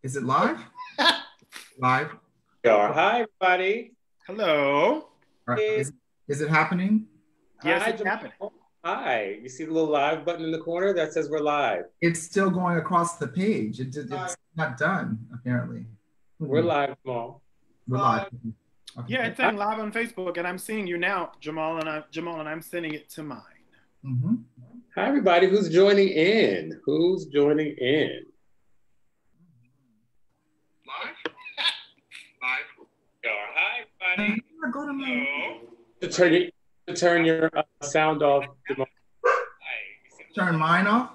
Is it live? Live. Hi, everybody. Hello. Hey. Is it happening? Yes, Hi, it's Jamal. happening. Hi. You see the little live button in the corner that says we're live? It's still going across the page. It's not done, apparently. We're live, Jamal. We're live. Okay. Yeah, it's saying live on Facebook, and I'm seeing you now, Jamal, and I'm sending it to mine. Mm-hmm. Hi, everybody. Who's joining in? Who's joining in? Live? Live. Hi, everybody. Go to my... Turn your sound off, Jamal. Turn mine off?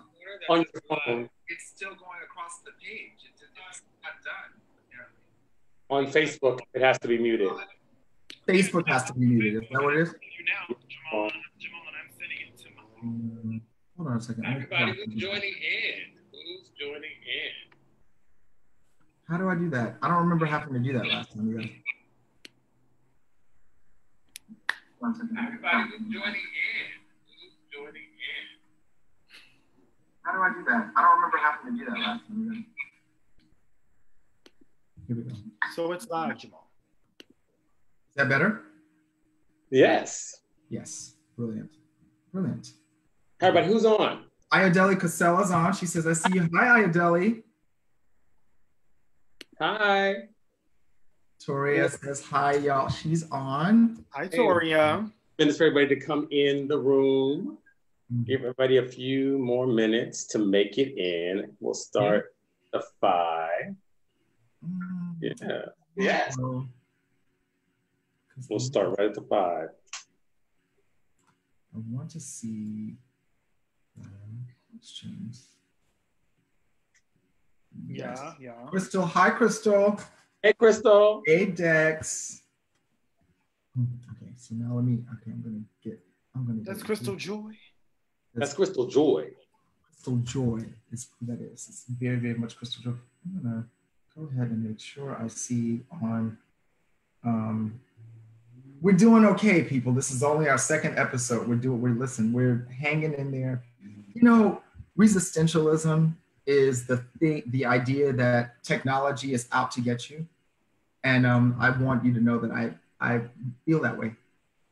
On your phone. It's still going across the page. It's not done, apparently. On Facebook, it has to be muted. Facebook has to be muted. Is that what it is? You now, Jamal, and I'm sending it to mine. Hold on a second. Everybody, who's joining in? Who's joining in? How do I do that? I don't remember having to do that last time, you guys. Everybody, who's joining in? Who's joining in? How do I do that? I don't remember having to do that last time, you guys. Here we go. So it's live, Jamal. Is that better? Yes. Yes. Brilliant. Brilliant. Hi, everybody, who's on? Ayodele Casella's on. She says, I see you. Hi, Ayodele. Hi. Toria says, hi, y'all. She's on. Hi, Toria. Minutes for everybody to come in the room. Give everybody a few more minutes to make it in. We'll start the 5. Yeah. Yes. We'll start right at the 5. I want to see questions. Yeah. Crystal, hi, Crystal. Hey, Crystal. Hey, Dex. Okay, so now I'm gonna That's Crystal Joy. That's Crystal Joy. Crystal Joy is who that is. It's very, very much Crystal Joy. I'm gonna go ahead and make sure I see on. We're doing okay, people. This is only our second episode. We're hanging in there. You know, resistentialism is the idea that technology is out to get you. And I want you to know that I feel that way.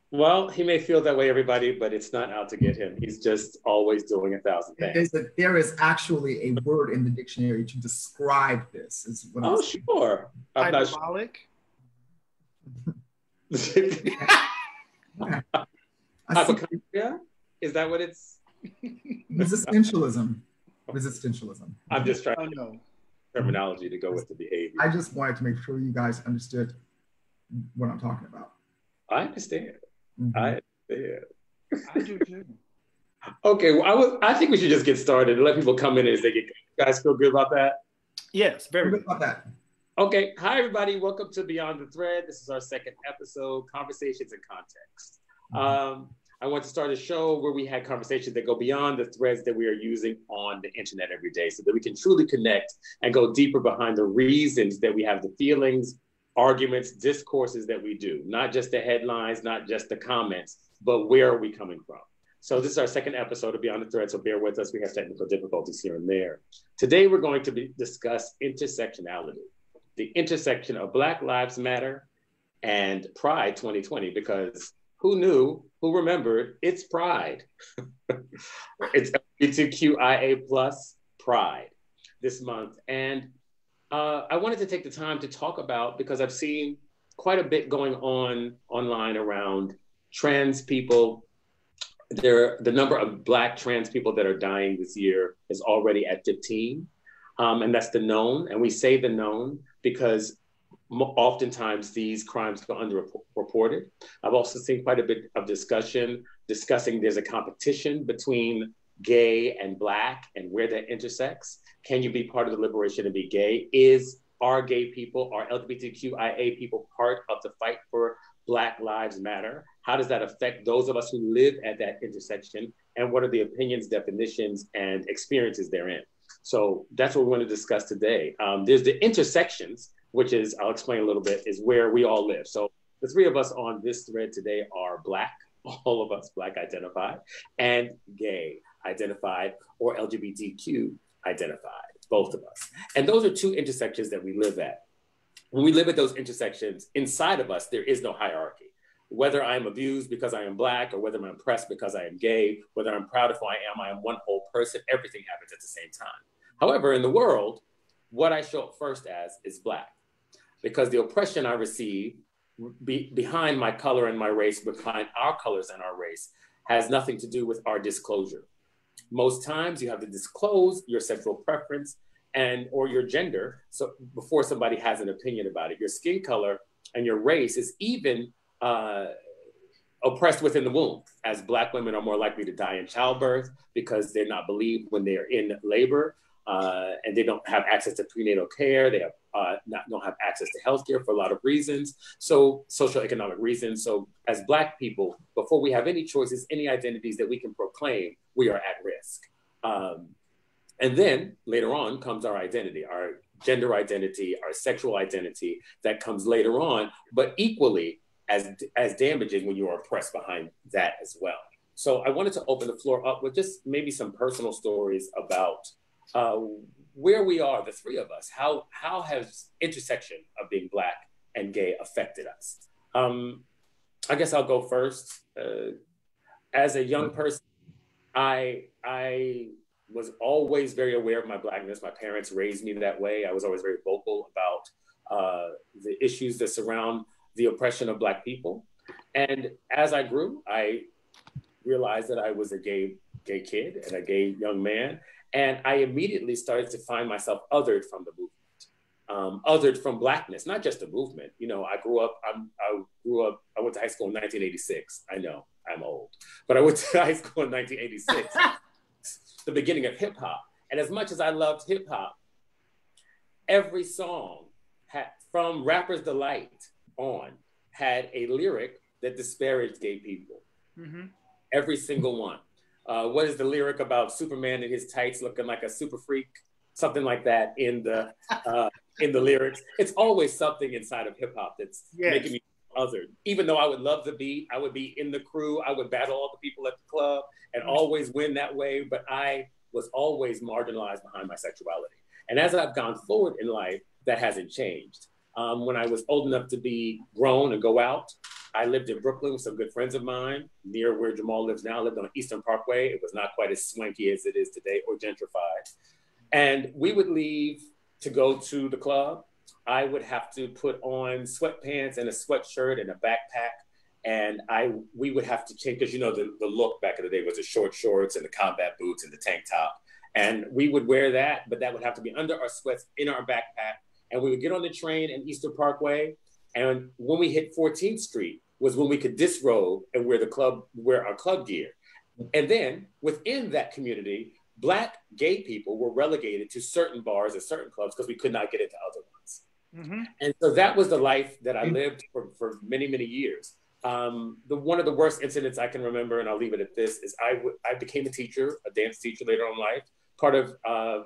Well, he may feel that way, everybody, but it's not out to get him. He's just always doing 1,000 things. There is actually a word in the dictionary to describe this. Is what I'm sure. Hyperbolic? Hypochondria? Is that what it's? Resistentialism. I'm just trying to know terminology to go with the behavior. I just wanted to make sure you guys understood what I'm talking about. I understand. Mm-hmm. I understand. I do too. Okay, well, I think we should just get started and let people come in as they get. You guys feel good about that? Yes, very good about that. Okay, hi everybody. Welcome to Beyond the Thread. This is our second episode, Conversations in Context. I want to start a show where we had conversations that go beyond the threads that we are using on the internet every day so that we can truly connect and go deeper behind the reasons that we have the feelings, arguments, discourses that we do. Not just the headlines, not just the comments, but where are we coming from? So this is our second episode of Beyond the Thread, so bear with us. We have technical difficulties here and there. Today, we're going to discuss intersectionality, the intersection of Black Lives Matter and Pride 2020, because who knew, who remembered, it's Pride. It's LGBTQIA plus Pride this month. And I wanted to take the time to talk about, because I've seen quite a bit going on online around trans people. The number of Black trans people that are dying this year is already at 15. And that's the known. And we say the known because oftentimes these crimes go underreported. I've also seen quite a bit of discussing there's a competition between gay and Black and where that intersects. Can you be part of the liberation and be gay? Are gay people, are LGBTQIA people part of the fight for Black Lives Matter? How does that affect those of us who live at that intersection? And what are the opinions, definitions, and experiences therein? So that's what we want to discuss today. There's the intersections, which is, I'll explain a little bit, is where we all live. So the three of us on this thread today are Black, all of us Black identified, and gay identified or LGBTQ identified. both of us. And those are two intersections that we live at. When we live at those intersections, inside of us, there is no hierarchy. Whether I'm abused because I am Black, or whether I'm oppressed because I am gay, whether I'm proud of who I am one whole person, everything happens at the same time. However, in the world, what I show up first as is Black, because the oppression I receive behind my color and my race, behind our colors and our race, has nothing to do with our disclosure. Most times you have to disclose your sexual preference and or your gender, so before somebody has an opinion about it. Your skin color and your race is even oppressed within the womb, as Black women are more likely to die in childbirth because they're not believed when they're in labor, and they don't have access to prenatal care. They have don't have access to healthcare for a lot of reasons, so socioeconomic reasons. So as Black people, before we have any choices, any identities that we can proclaim, we are at risk. And then later on comes our identity, our gender identity, our sexual identity that comes later on, but equally as damaging when you are oppressed behind that as well. So I wanted to open the floor up with just maybe some personal stories about where we are, the three of us. How has intersection of being Black and gay affected us? I guess I'll go first. As a young person, I was always very aware of my Blackness. My parents raised me that way. I was always very vocal about the issues that surround the oppression of Black people. And as I grew, I realized that I was a gay kid and a gay young man. And I immediately started to find myself othered from the movement, othered from Blackness, not just the movement. You know, I went to high school in 1986. I know, I'm old, but I went to high school in 1986, the beginning of hip hop. And as much as I loved hip hop, every song from Rapper's Delight on had a lyric that disparaged gay people. Mm-hmm. Every single one. What is the lyric about Superman in his tights looking like a super freak? Something like that in the lyrics. It's always something inside of hip hop that's making me othered. Even though I would love the beat, I would be in the crew, I would battle all the people at the club and always win that way, but I was always marginalized behind my sexuality. And as I've gone forward in life, that hasn't changed. When I was old enough to be grown and go out, I lived in Brooklyn with some good friends of mine, near where Jamal lives now. I lived on Eastern Parkway. It was not quite as swanky as it is today or gentrified. And we would leave to go to the club. I would have to put on sweatpants and a sweatshirt and a backpack. And we would have to change, because you know, the look back in the day was the short shorts and the combat boots and the tank top. And we would wear that, but that would have to be under our sweats in our backpack. And we would get on the train in Eastern Parkway. And when we hit 14th Street was when we could disrobe and wear our club gear. And then within that community, Black gay people were relegated to certain bars and certain clubs because we could not get into other ones. Mm-hmm. And so that was the life that I lived for many, many years. One of the worst incidents I can remember, and I'll leave it at this, is I became a teacher, a dance teacher later on in life. Part of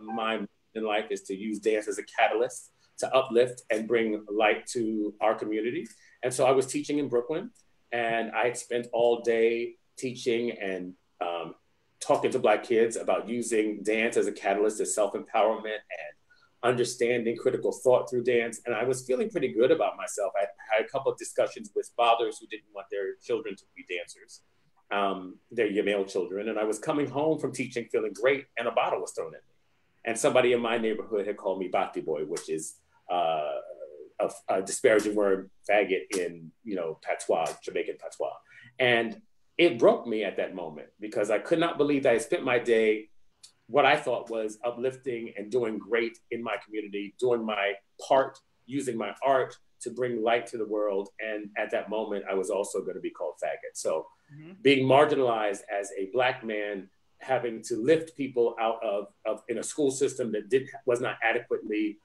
my in life is to use dance as a catalyst to uplift and bring light to our community. And so I was teaching in Brooklyn, and I had spent all day teaching and talking to Black kids about using dance as a catalyst to self-empowerment and understanding critical thought through dance. And I was feeling pretty good about myself. I had a couple of discussions with fathers who didn't want their children to be dancers, their male children. And I was coming home from teaching feeling great, and a bottle was thrown at me. And somebody in my neighborhood had called me Bhakti Boy, which is a disparaging word, faggot in, patois, Jamaican patois. And it broke me at that moment, because I could not believe that I spent my day, what I thought was uplifting and doing great in my community, doing my part, using my art to bring light to the world. And at that moment, I was also going to be called faggot. So being marginalized as a Black man, having to lift people out of in a school system that was not adequately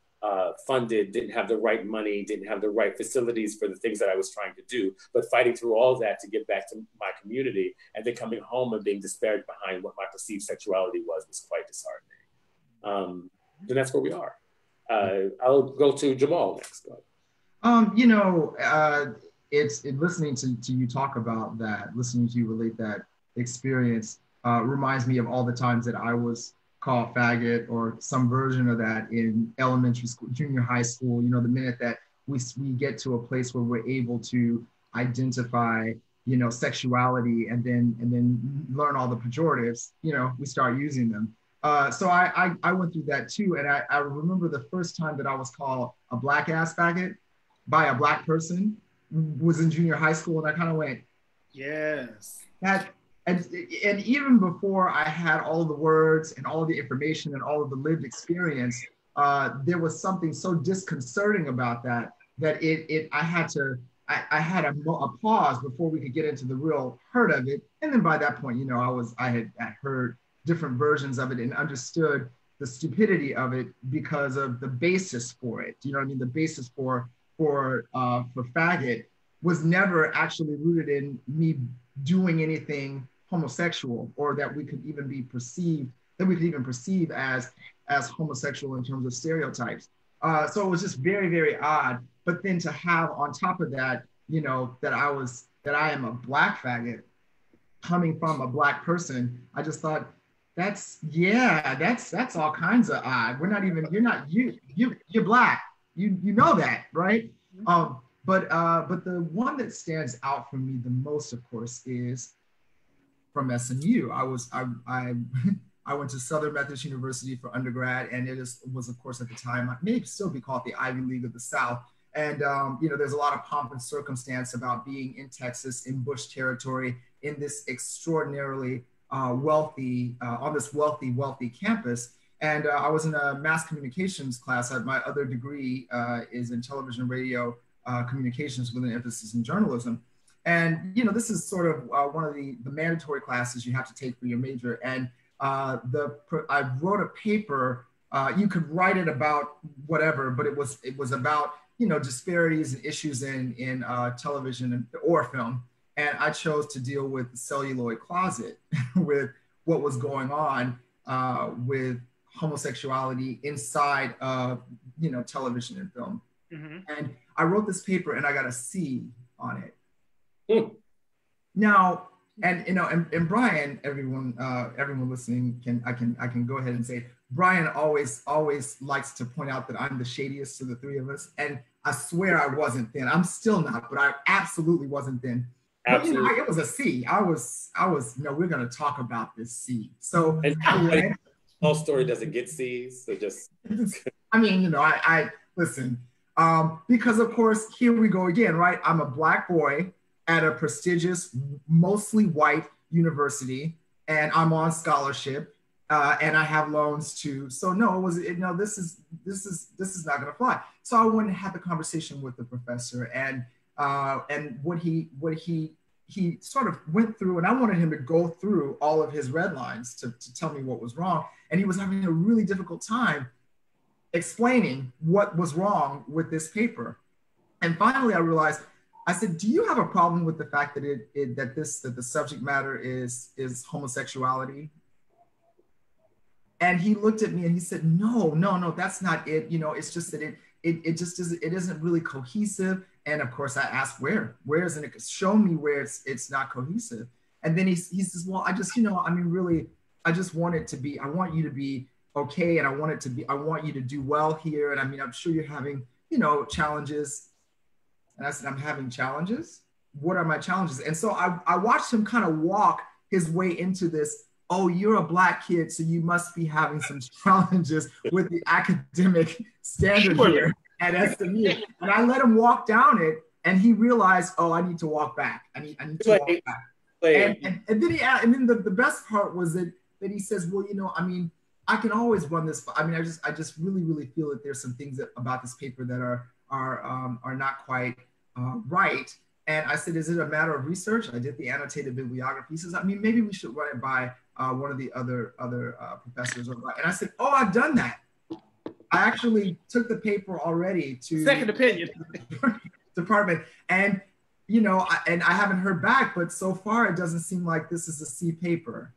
funded, didn't have the right money, didn't have the right facilities for the things that I was trying to do, but fighting through all that to get back to my community, and then coming home and being disparaged behind what my perceived sexuality was quite disheartening. And that's where we are. I'll go to Jamal next. It's listening to you talk about that, listening to you relate that experience reminds me of all the times that I was call faggot or some version of that in elementary school, junior high school. You know, the minute that we get to a place where we're able to identify, you know, sexuality and then learn all the pejoratives, you know, we start using them. So I went through that too. And I remember the first time that I was called a black ass faggot by a black person was in junior high school. And I kind of went, yes. That, and even before I had all of the words and all of the information and all of the lived experience, there was something so disconcerting about that I had a pause before we could get into the real hurt of it. And then by that point, you know, I had heard different versions of it and understood the stupidity of it because of the basis for it. You know what I mean? The basis for faggot was never actually rooted in me doing anything homosexual, or that we could even perceive as homosexual in terms of stereotypes. So it was just very, very odd. But then to have on top of that, you know, that I am a black faggot coming from a black person, I just thought, that's all kinds of odd. You're black. You know that, right? But the one that stands out for me the most, of course, is from SMU. I went to Southern Methodist University for undergrad, and it was of course at the time, it may still be called the Ivy League of the South. And you know, there's a lot of pomp and circumstance about being in Texas, in Bush territory, in this extraordinarily wealthy campus. And I was in a mass communications class. My other degree is in television, radio, communications with an emphasis in journalism. And, you know, this is sort of one of the mandatory classes you have to take for your major. And I wrote a paper, you could write it about whatever, but it was about, you know, disparities and issues in television or film. And I chose to deal with the celluloid closet, with what was going on with homosexuality inside of, you know, television and film. Mm-hmm. And I wrote this paper and I got a C on it. Now, and you know, and Brian, everyone listening I can go ahead and say, Brian always likes to point out that I'm the shadiest of the three of us, and I swear I wasn't then. I'm still not, but I absolutely wasn't then. Absolutely. But, you know, it was a C. I was. No, we're going to talk about this C. So anyway, whole story doesn't get C's, so just. I mean, you know, I listen, because of course here we go again, right? I'm a black boy at a prestigious, mostly white university, and I'm on scholarship, and I have loans too. So no, this is not going to fly. So I went and had the conversation with the professor, and what he sort of went through, and I wanted him to go through all of his red lines to tell me what was wrong, and he was having a really difficult time explaining what was wrong with this paper. And finally, I realized. I said, "Do you have a problem with the fact that that the subject matter is homosexuality?" And he looked at me and he said, "No, that's not it. You know, it's just that it just isn't really cohesive." And of course, I asked, "Where isn't it? Show me where it's not cohesive." And then he says, "Well, I just, you know, I mean, really, I just want it to be. I want you to be okay, and I want you to do well here. And I mean, I'm sure you're having, you know, challenges." And I said, "I'm having challenges? What are my challenges?" And so I watched him kind of walk his way into this, "Oh, you're a black kid, so you must be having some challenges with the academic standard here at SMU." And I let him walk down it, and he realized, "Oh, I need to walk back. I need to walk back." And then the best part was that he says, "Well, you know, I mean, I can always run this. I mean, I just really, really feel that there's some things about this paper that are not quite right." And I said, "Is it a matter of research?" I did the annotated bibliography. He says, "I mean, maybe we should run it by one of the other professors." And I said, "Oh, I've done that. I actually took the paper already to second opinion department, and you know, I haven't heard back, but so far it doesn't seem like this is a C paper."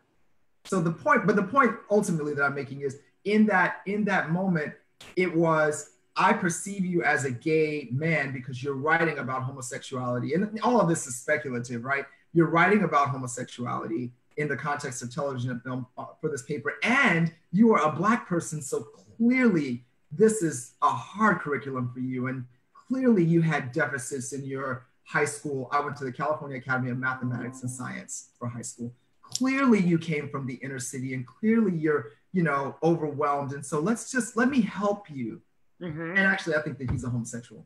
So the point ultimately that I'm making is in that moment, it was, I perceive you as a gay man because you're writing about homosexuality. And all of this is speculative, right? You're writing about homosexuality in the context of television and film for this paper. And you are a Black person, so clearly this is a hard curriculum for you. And clearly you had deficits in your high school. I went to the California Academy of Mathematics and Science for high school. Clearly you came from the inner city, and clearly you're, overwhelmed. And so let me help you. And actually, I think that he's a homosexual.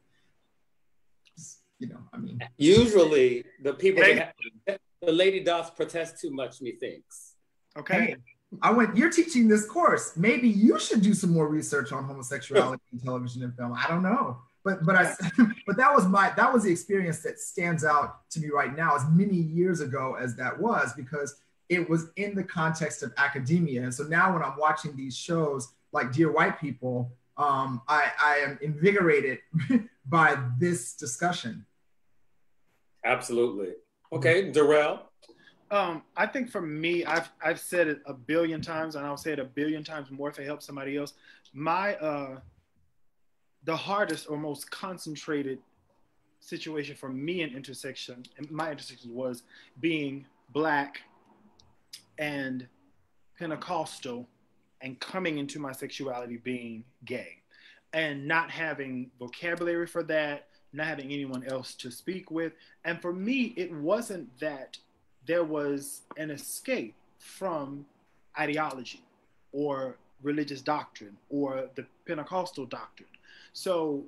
Usually the people the lady doth protest too much, methinks. Okay. Hey, you're teaching this course. Maybe you should do some more research on homosexuality in television and film. I don't know. But that was the experience that stands out to me right now, as many years ago as that was, because it was in the context of academia. And so now when I'm watching these shows like Dear White People, I am invigorated by this discussion. Absolutely. Okay, Darrell. I think for me, I've said it a billion times, and I'll say it a billion times more if it helps somebody else. The hardest or most concentrated situation for me in my intersection was being Black and Pentecostal and coming into my sexuality being gay and not having vocabulary for that, not having anyone else to speak with. And for me, it wasn't that there was an escape from ideology or religious doctrine or the Pentecostal doctrine. So,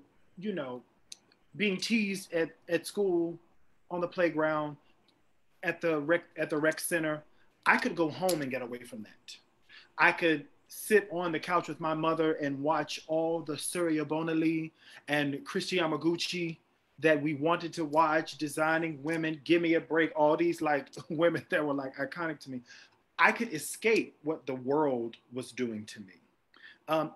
being teased at school, on the playground, at the rec center, I could go home and get away from that. I could sit on the couch with my mother and watch all the Surya Bonali and Christy Yamaguchi that we wanted to watch, Designing Women, Give Me a Break, all these like women that were like iconic to me. I could escape what the world was doing to me.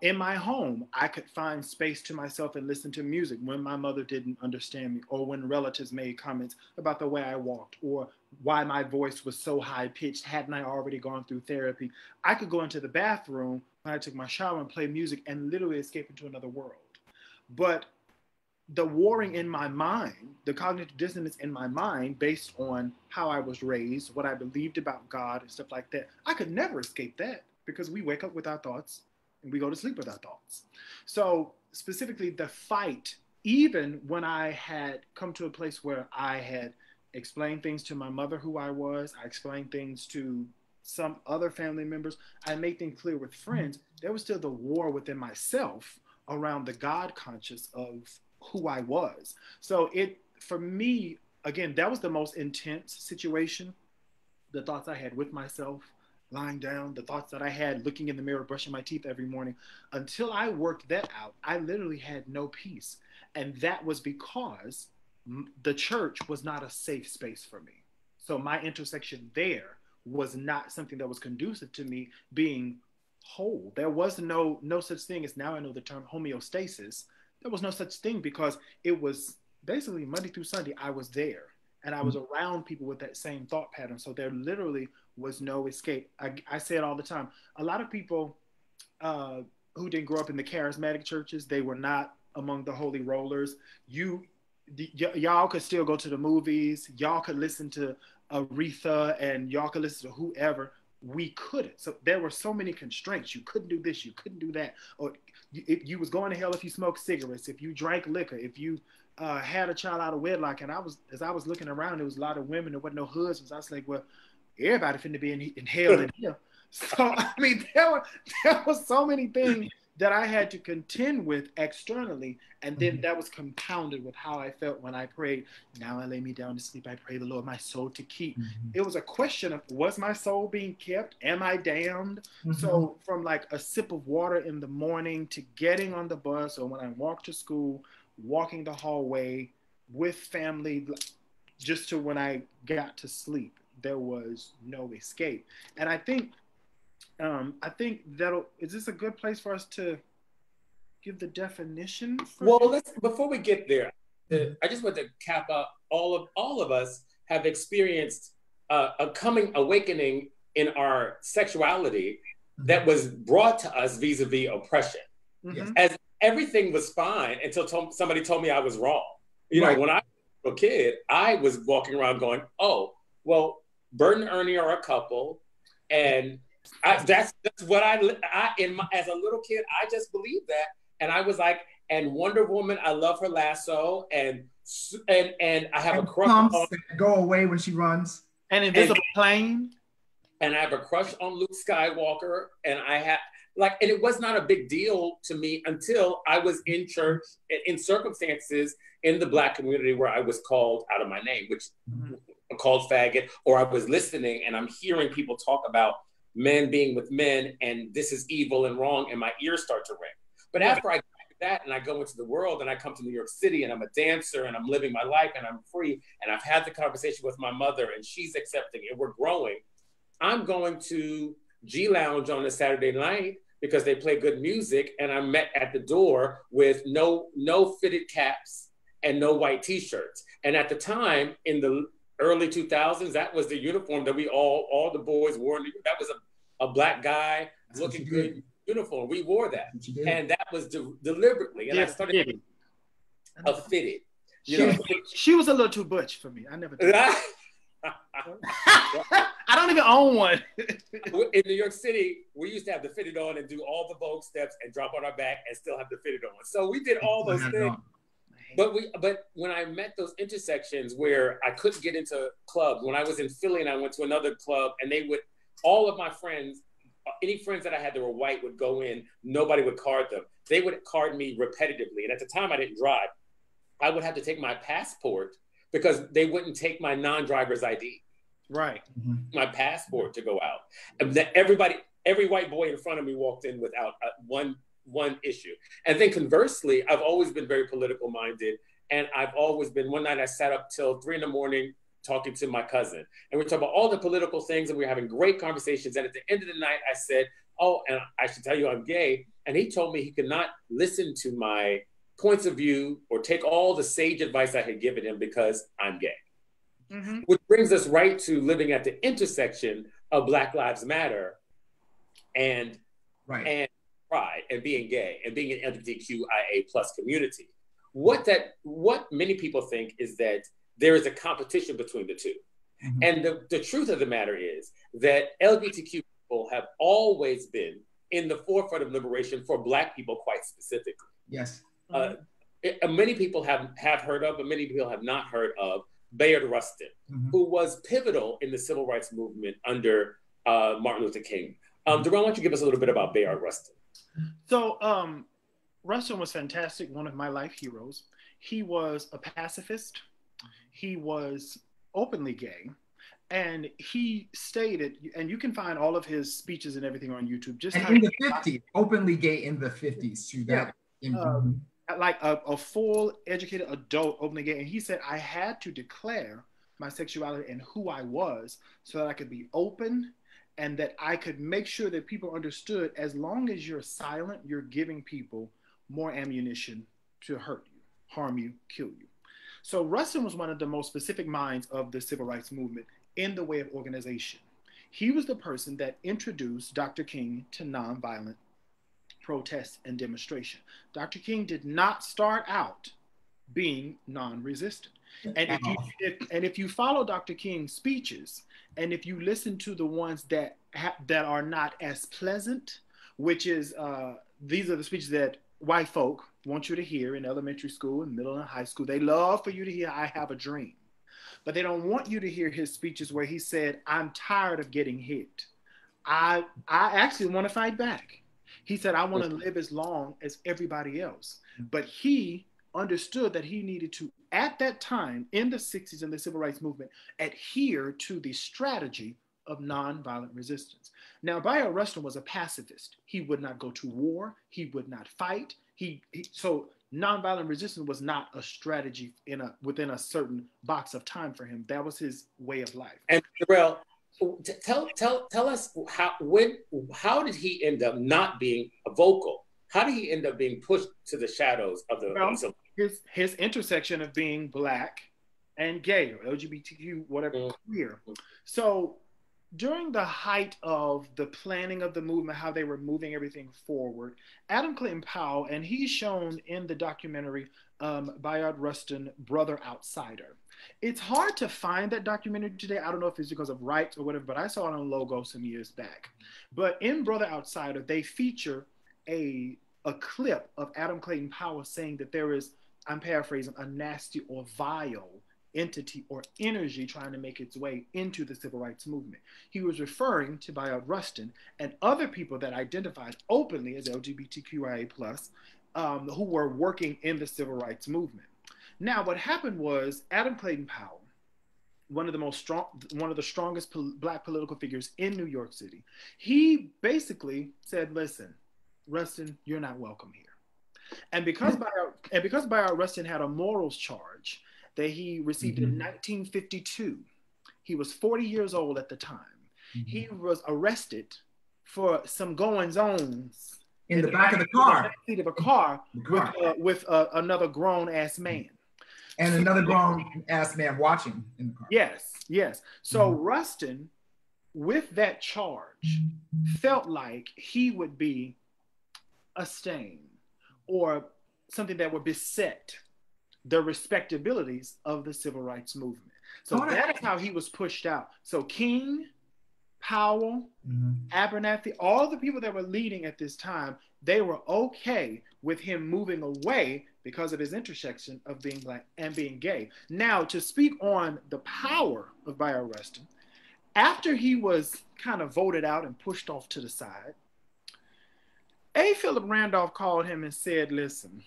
In my home, I could find space to myself and listen to music when my mother didn't understand me, or when relatives made comments about the way I walked or why my voice was so high pitched. Hadn't I already gone through therapy? I could go into the bathroom when I took my shower and play music and literally escape into another world. But the warring in my mind, the cognitive dissonance in my mind based on how I was raised, what I believed about God and stuff like that, I could never escape that, because we wake up with our thoughts and we go to sleep with our thoughts. So specifically the fight, even when I had come to a place where I had explained things to my mother who I was, I explained things to some other family members, I made things clear with friends, there was still the war within myself around the God conscious of who I was. So for me, again, that was the most intense situation. The thoughts I had with myself, lying down, the thoughts that I had looking in the mirror, brushing my teeth every morning. Until I worked that out, I literally had no peace. And that was because the church was not a safe space for me. So my intersection there was not something that was conducive to me being whole. There was no such thing as, now I know the term, homeostasis. There was no such thing, because it was basically Monday through Sunday, I was there. And I was around people with that same thought pattern. So there literally was no escape. I say it all the time. A lot of people who didn't grow up in the charismatic churches, they were not among the holy rollers. Y'all could still go to the movies. Y'all could listen to Aretha, and y'all could listen to whoever. We couldn't. So there were so many constraints. You couldn't do this. You couldn't do that. Or you was going to hell if you smoked cigarettes, if you drank liquor, if you had a child out of wedlock. And as I was looking around, there was a lot of women. There wasn't no husbands. I was like, well, everybody finna be in hell in here. So I mean, there was so many things that I had to contend with externally, and then that was compounded with how I felt when I prayed. Now I lay me down to sleep. I pray the Lord my soul to keep. It was a question of, was my soul being kept? Am I damned? So from like a sip of water in the morning to getting on the bus, or when I walked to school, walking the hallway with family, just to when I got to sleep, there was no escape. And I think is this a good place for us to give the definition? Before we get there, I just want to cap out all of us have experienced a coming awakening in our sexuality that was brought to us vis-a-vis oppression. As everything was fine until somebody told me I was wrong. You know, when I was a kid, I was walking around going, oh, well, Bert and Ernie are a couple. And that's what as a little kid, I just believed that. And I was like, and Wonder Woman, I love her lasso, and I have a crush on go away when she runs. An invisible plane. And I have a crush on Luke Skywalker, and and it was not a big deal to me until I was in church in circumstances in the Black community where I was called out of my name, which called faggot, or I was listening and I'm hearing people talk about men being with men and this is evil and wrong, and my ears start to ring. But after I do that and I go into the world and I come to New York City and I'm a dancer and I'm living my life and I'm free and I've had the conversation with my mother and she's accepting and we're growing, I'm going to G Lounge on a Saturday night because they play good music, and I'm met at the door with no fitted caps and no white t-shirts. And at the time, in the early 2000s, that was the uniform that we all the boys wore. That was a Black guy looking good uniform. We wore that, and that was deliberately. And I started a fitted. She was a little too butch for me. I never did. I don't even own one. In New York City, we used to have the fitted on and do all the Vogue steps and drop on our back and still have the fitted on. So we did all those things. But when I met those intersections where I couldn't get into clubs, when I was in Philly and I went to another club and all of my friends, any friends that I had that were white would go in, nobody would card them. They would card me repetitively. And at the time I didn't drive. I would have to take my passport because they wouldn't take my non-driver's ID. Right. My passport to go out. And every white boy in front of me walked in without one issue. And then conversely, I've always been very political minded. And I've always been, one night I sat up till 3 a.m. talking to my cousin. And we're talking about all the political things and we're having great conversations. And at the end of the night, I said, oh, and I should tell you I'm gay. And he told me he could not listen to my points of view or take all the sage advice I had given him because I'm gay. Which brings us right to living at the intersection of Black Lives Matter and pride and being gay and being an LGBTQIA plus community. What many people think is that there is a competition between the two. And the truth of the matter is that LGBTQ people have always been in the forefront of liberation for Black people quite specifically. Yes. Many people have heard of, but many people have not heard of Bayard Rustin, who was pivotal in the civil rights movement under Martin Luther King. Deron, why don't you give us a little bit about Bayard Rustin? So Rustin was fantastic, one of my life heroes. He was a pacifist. He was openly gay. And he stated, and you can find all of his speeches and everything on YouTube. In the 50s, openly gay in the 50s. To that. Like a full educated adult openly gay. And he said, I had to declare my sexuality and who I was so that I could be open and that I could make sure that people understood as long as you're silent, you're giving people more ammunition to hurt you, harm you, kill you. So Rustin was one of the most specific minds of the civil rights movement in the way of organization. He was the person that introduced Dr. King to nonviolent protest and demonstration. Dr. King did not start out being non-resistant. And if you follow Dr. King's speeches, and if you listen to the ones that are not as pleasant, which is these are the speeches that white folk want you to hear in elementary school and middle and high school. They love for you to hear, I have a dream. But they don't want you to hear his speeches where he said, I'm tired of getting hit. I actually want to fight back. He said, I want to live as long as everybody else. But he understood that he needed to, at that time, in the 60s in the civil rights movement, adhere to the strategy of nonviolent resistance. Now, Bayard Rustin was a pacifist. He would not go to war. He would not fight. So nonviolent resistance was not a strategy within a certain box of time for him. That was his way of life. And Darrell, tell us how did he end up not being a vocal? How did he end up being pushed to the shadows of the? His intersection of being Black and gay or LGBTQ, whatever, queer. So during the height of the planning of the movement, how they were moving everything forward, Adam Clayton Powell, and he's shown in the documentary Bayard Rustin, Brother Outsider. It's hard to find that documentary today. I don't know if it's because of rights or whatever, but I saw it on Logo some years back. But in Brother Outsider, they feature a clip of Adam Clayton Powell saying that there is, I'm paraphrasing, a nasty or vile entity or energy trying to make its way into the civil rights movement. He was referring to Bayard Rustin and other people that identified openly as LGBTQIA+, who were working in the civil rights movement. Now, what happened was Adam Clayton Powell, one of the strongest Black political figures in New York City, he basically said, "Listen, Rustin, you're not welcome here." And because Bayard Rustin had a morals charge that he received in 1952, he was 40 years old at the time. He was arrested for some goings-ons in the back of the car, seat of a car with another grown-ass man. And another grown-ass man watching in the car. Yes. So Rustin, with that charge, felt like he would be a stain or something that would beset the respectabilities of the civil rights movement. So that is how he was pushed out. So King, Powell, Abernathy, all the people that were leading at this time, they were okay with him moving away because of his intersection of being Black and being gay. Now, to speak on the power of Bayard Rustin, after he was kind of voted out and pushed off to the side, A. Philip Randolph called him and said, "Listen,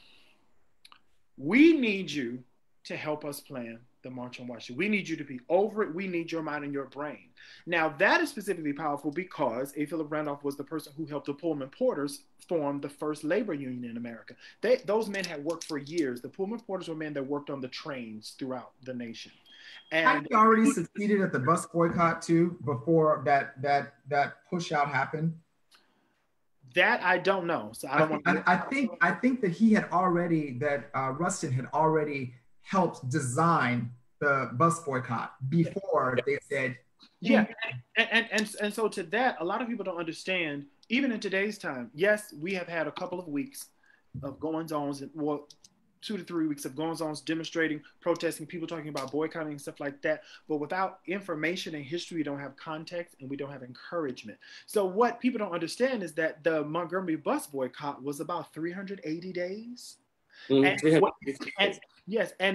we need you to help us plan the March on Washington. We need you to be over it. We need your mind and your brain." Now, that is specifically powerful because A. Philip Randolph was the person who helped the Pullman Porters form the first labor union in America. Those men had worked for years. The Pullman Porters were men that worked on the trains throughout the nation. And had he already succeeded at the bus boycott too before that push out happened? That I don't know. So I think that he had already, Rustin had already helped design the bus boycott before they said. Yeah, and so to that, a lot of people don't understand, even in today's time, yes, we have had a couple of weeks of goings-ons, well, 2 to 3 weeks of goings-ons, demonstrating, protesting, people talking about boycotting and stuff like that. But without information and history, we don't have context and we don't have encouragement. So what people don't understand is that the Montgomery bus boycott was about 380 days. And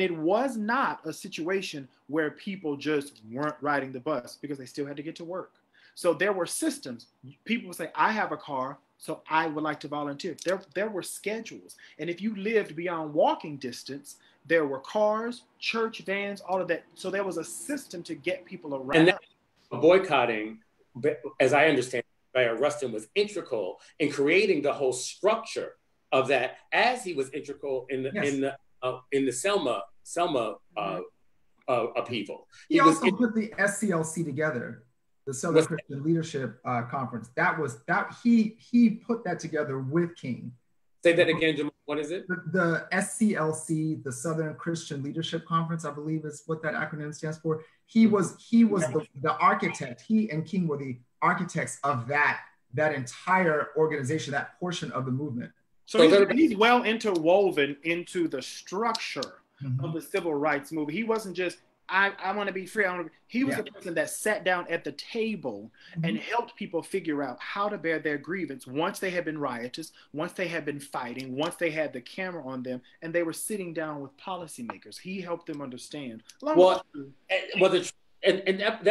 it was not a situation where people just weren't riding the bus because they still had to get to work. So there were systems. People would say, "I have a car, so I would like to volunteer." There were schedules. And if you lived beyond walking distance, there were cars, church vans, all of that. So there was a system to get people around. And boycotting, as I understand, Bayard Rustin was integral in creating the whole structure of that, as he was integral in the Selma upheaval. He also put the SCLC together, the Southern Christian Leadership Conference. He put that together with King. Say that again, Jamal. What is it? The SCLC, the Southern Christian Leadership Conference, I believe is what that acronym stands for. He was the architect. He and King were the architects of that entire organization, that portion of the movement. So he's well interwoven into the structure of the civil rights movement. He wasn't just, I want to be free. He was the person that sat down at the table and helped people figure out how to bear their grievance once they had been riotous, once they had been fighting, once they had the camera on them, and they were sitting down with policymakers. He helped them understand. That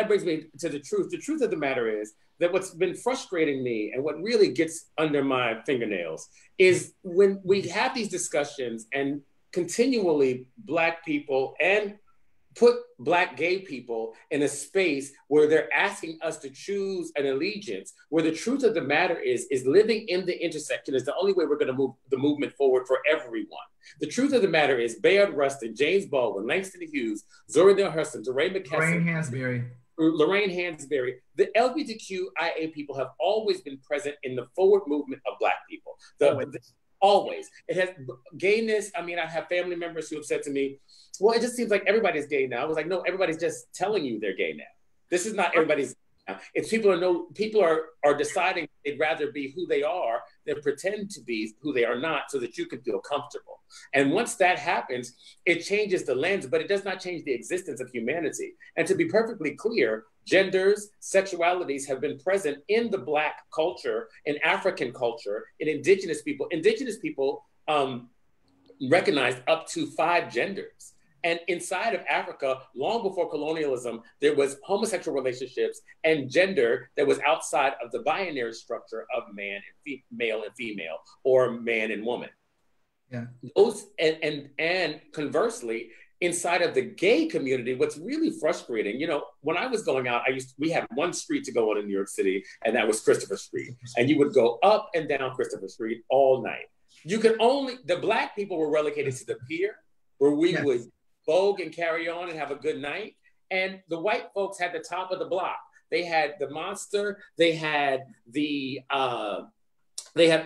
brings me to the truth. The truth of the matter is that what's been frustrating me and what really gets under my fingernails is when we have these discussions and continually Black people and put Black gay people in a space where they're asking us to choose an allegiance, where the truth of the matter is living in the intersection is the only way we're going to move the movement forward for everyone. The truth of the matter is Bayard Rustin, James Baldwin, Langston Hughes, Zora Neale Hurston, DeRay McKesson, Lorraine Hansberry, the LGBTQIA people have always been present in the forward movement of Black people. Always. It has gayness. I mean, I have family members who have said to me, "Well, it just seems like everybody's gay now." I was like, no, everybody's just telling you they're gay now. This is not everybody's now. It's people are deciding they'd rather be who they are then pretend to be who they are not so that you can feel comfortable. And once that happens, it changes the lens, but it does not change the existence of humanity. And to be perfectly clear, genders, sexualities have been present in the Black culture, in African culture, in indigenous people. Indigenous people recognized up to 5 genders. And inside of Africa, long before colonialism, there was homosexual relationships and gender that was outside of the binary structure of male and female, or man and woman. Yeah. Those and conversely, inside of the gay community, what's really frustrating, you know, when I was going out, we had one street to go on in New York City, and that was Christopher Street. And you would go up and down Christopher Street all night. The Black people were relegated to the pier, where we would vogue and carry on and have a good night. And the white folks had the top of the block. They had the Monster. They had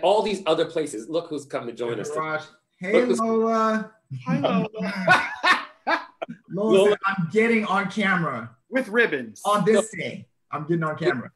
all these other places. Look who's come to join us. Hey, Lola. Hi, Lola. Lola said, I'm getting on camera. With ribbons. On this day, I'm getting on camera.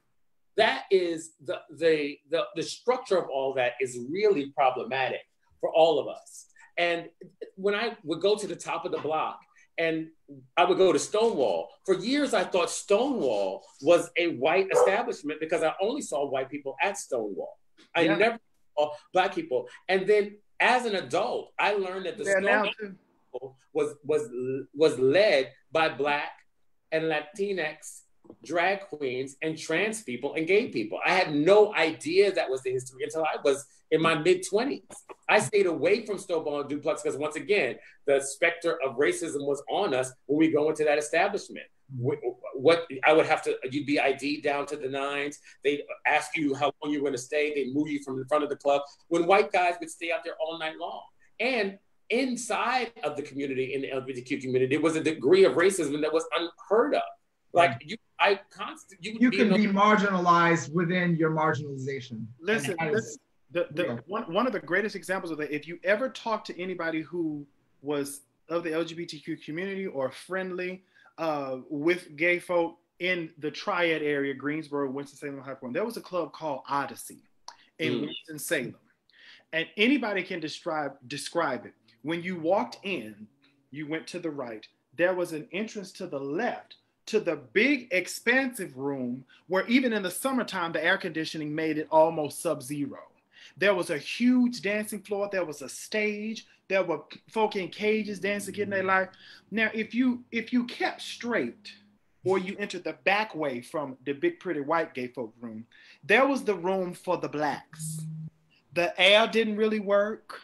That is the structure of all that is really problematic for all of us. And when I would go to the top of the block and I would go to Stonewall, for years I thought Stonewall was a white establishment because I only saw white people at Stonewall. I never saw Black people. And then as an adult, I learned that the Stonewall was led by Black and Latinx drag queens and trans people and gay people. I had no idea that was the history until I was in my mid-20s. I stayed away from Stonewall and Duplex because, once again, the specter of racism was on us when we go into that establishment. You'd be ID'd down to the nines. They'd ask you how long you're going to stay. They'd move you from the front of the club, when white guys would stay out there all night long. And inside of the community, in the LGBTQ community, there was a degree of racism that was unheard of. Like you can be marginalized within your marginalization. Listen, one of the greatest examples of that, if you ever talk to anybody who was of the LGBTQ community or friendly with gay folk in the Triad area, Greensboro, Winston-Salem, High Point, there was a club called Odyssey in Winston-Salem. And anybody can describe it. When you walked in, you went to the right, there was an entrance to the left to the big expansive room where even in the summertime, the air conditioning made it almost sub-zero. There was a huge dancing floor. There was a stage. There were folk in cages dancing, getting their life. Now, if you kept straight, or you entered the back way from the big, pretty white gay folk room, there was the room for the Blacks. The air didn't really work.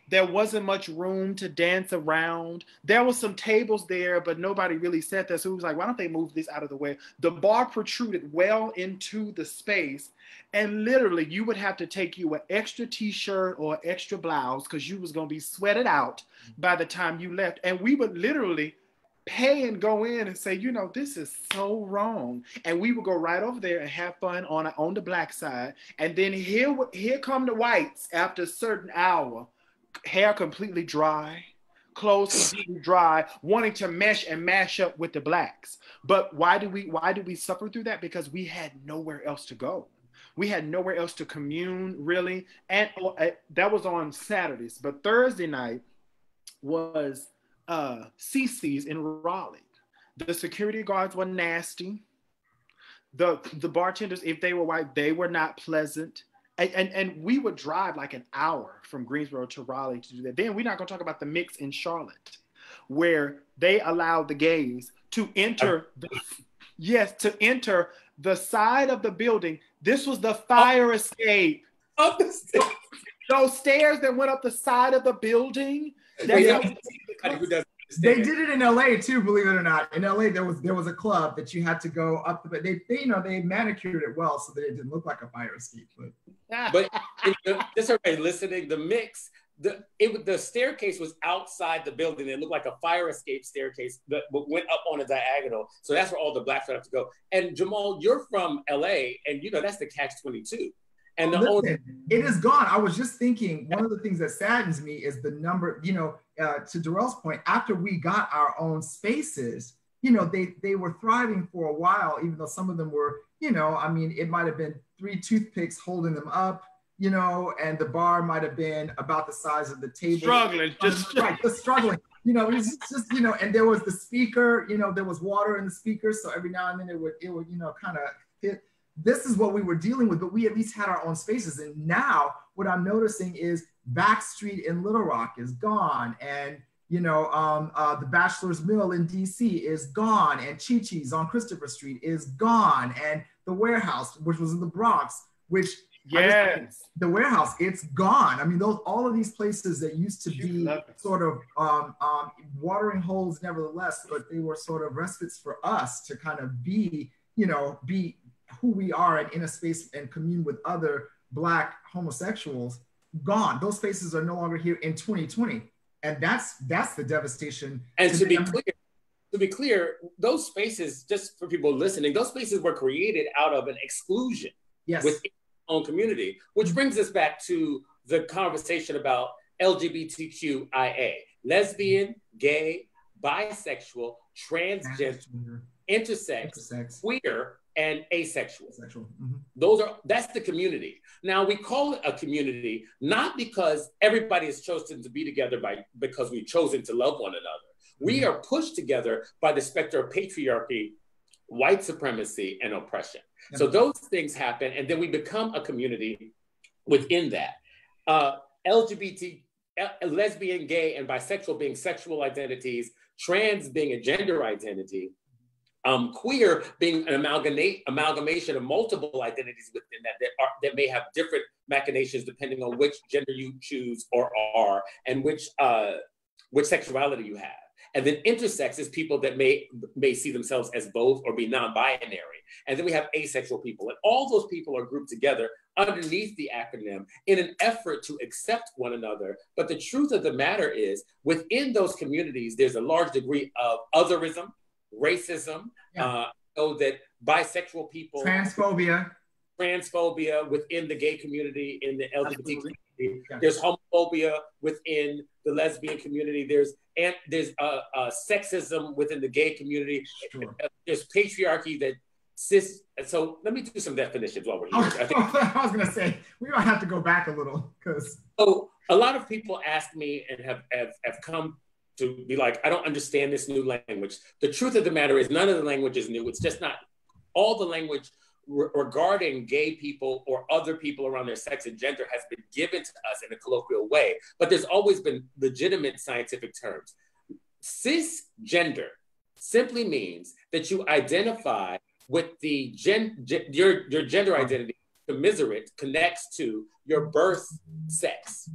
There wasn't much room to dance around. There were some tables there, but nobody really sat there. So it was like, why don't they move this out of the way? The bar protruded well into the space. And literally, you would have to take you an extra t-shirt or extra blouse because you was going to be sweated out by the time you left. And we would literally pay and go in and say, you know, this is so wrong. And we would go right over there and have fun on the Black side. And then here come the whites after a certain hour. Hair completely dry, clothes completely dry, wanting to mesh and mash up with the Blacks. But why do we suffer through that? Because we had nowhere else to go. We had nowhere else to commune, really. And that was on Saturdays. But Thursday night was CC's in Raleigh. The security guards were nasty. The bartenders, if they were white, they were not pleasant. And we would drive like an hour from Greensboro to Raleigh to do that. Then we're not going to talk about the mix in Charlotte, where they allowed the gays to enter the side of the building. This was the fire escape. Up the stairs. Those stairs that went up the side of the building. They did it in LA too, believe it or not. In LA, there was a club that you had to go up, but they manicured it well so that it didn't look like a fire escape. But just everybody listening, the mix, the staircase was outside the building. It looked like a fire escape staircase that went up on a diagonal. So that's where all the Blacks would have to go. And Jamal, you're from LA, and you know that's the catch-22. And it is gone. I was just thinking, one of the things that saddens me is the number, to Darrell's point, after we got our own spaces, they were thriving for a while, even though some of them were, it might have been 3 toothpicks holding them up. you know, and the bar might have been about the size of the table. Struggling, just struggling. You know, it's just, you know, and there was the speaker, you know, there was water in the speaker. So every now and then it would, you know, kind of hit. This is what we were dealing with, but we at least had our own spaces. And now what I'm noticing is Backstreet in Little Rock is gone. And, you know, the Bachelor's Mill in DC is gone. And Chi-Chi's on Christopher Street is gone. And the Warehouse, which was in the Bronx, which the Warehouse, it's gone. I mean, all of these places that used to be sort of watering holes nevertheless, but they were sort of respites for us to kind of be, you know, be who we are and in a space and commune with other Black homosexuals, gone. Those spaces are no longer here in 2020. And that's the devastation. And to be clear, those spaces, just for people listening, those spaces were created out of an exclusion within our own community, which brings us back to the conversation about LGBTQIA, lesbian, gay, bisexual, transgender, intersex, queer, and asexual. That's the community. Now we call it a community, not because everybody has chosen to be together because we've chosen to love one another. We are pushed together by the specter of patriarchy, white supremacy, and oppression. So those things happen, and then we become a community within that. LGBT, lesbian, gay, and bisexual being sexual identities, trans being a gender identity, queer being an amalgamation of multiple identities within that may have different machinations depending on which gender you choose or are, and which sexuality you have. And then intersex is people that may see themselves as both or be non-binary. And then we have asexual people. And all those people are grouped together underneath the acronym in an effort to accept one another. But the truth of the matter is, within those communities, there's a large degree of otherism, racism, so that bisexual people, transphobia within the gay community, in the LGBT community. There's homophobia within the lesbian community. There's sexism within the gay community. There's patriarchy that cis. So let me do some definitions while we're here. I was gonna say we might have to go back a little because. So a lot of people ask me and have come to be like, I don't understand this new language. The truth of the matter is none of the language is new. It's just not all the language regarding gay people or other people around their sex and gender has been given to us in a colloquial way, but there's always been legitimate scientific terms. Cisgender simply means that you identify with the your gender identity commiserate connects to your birth sex.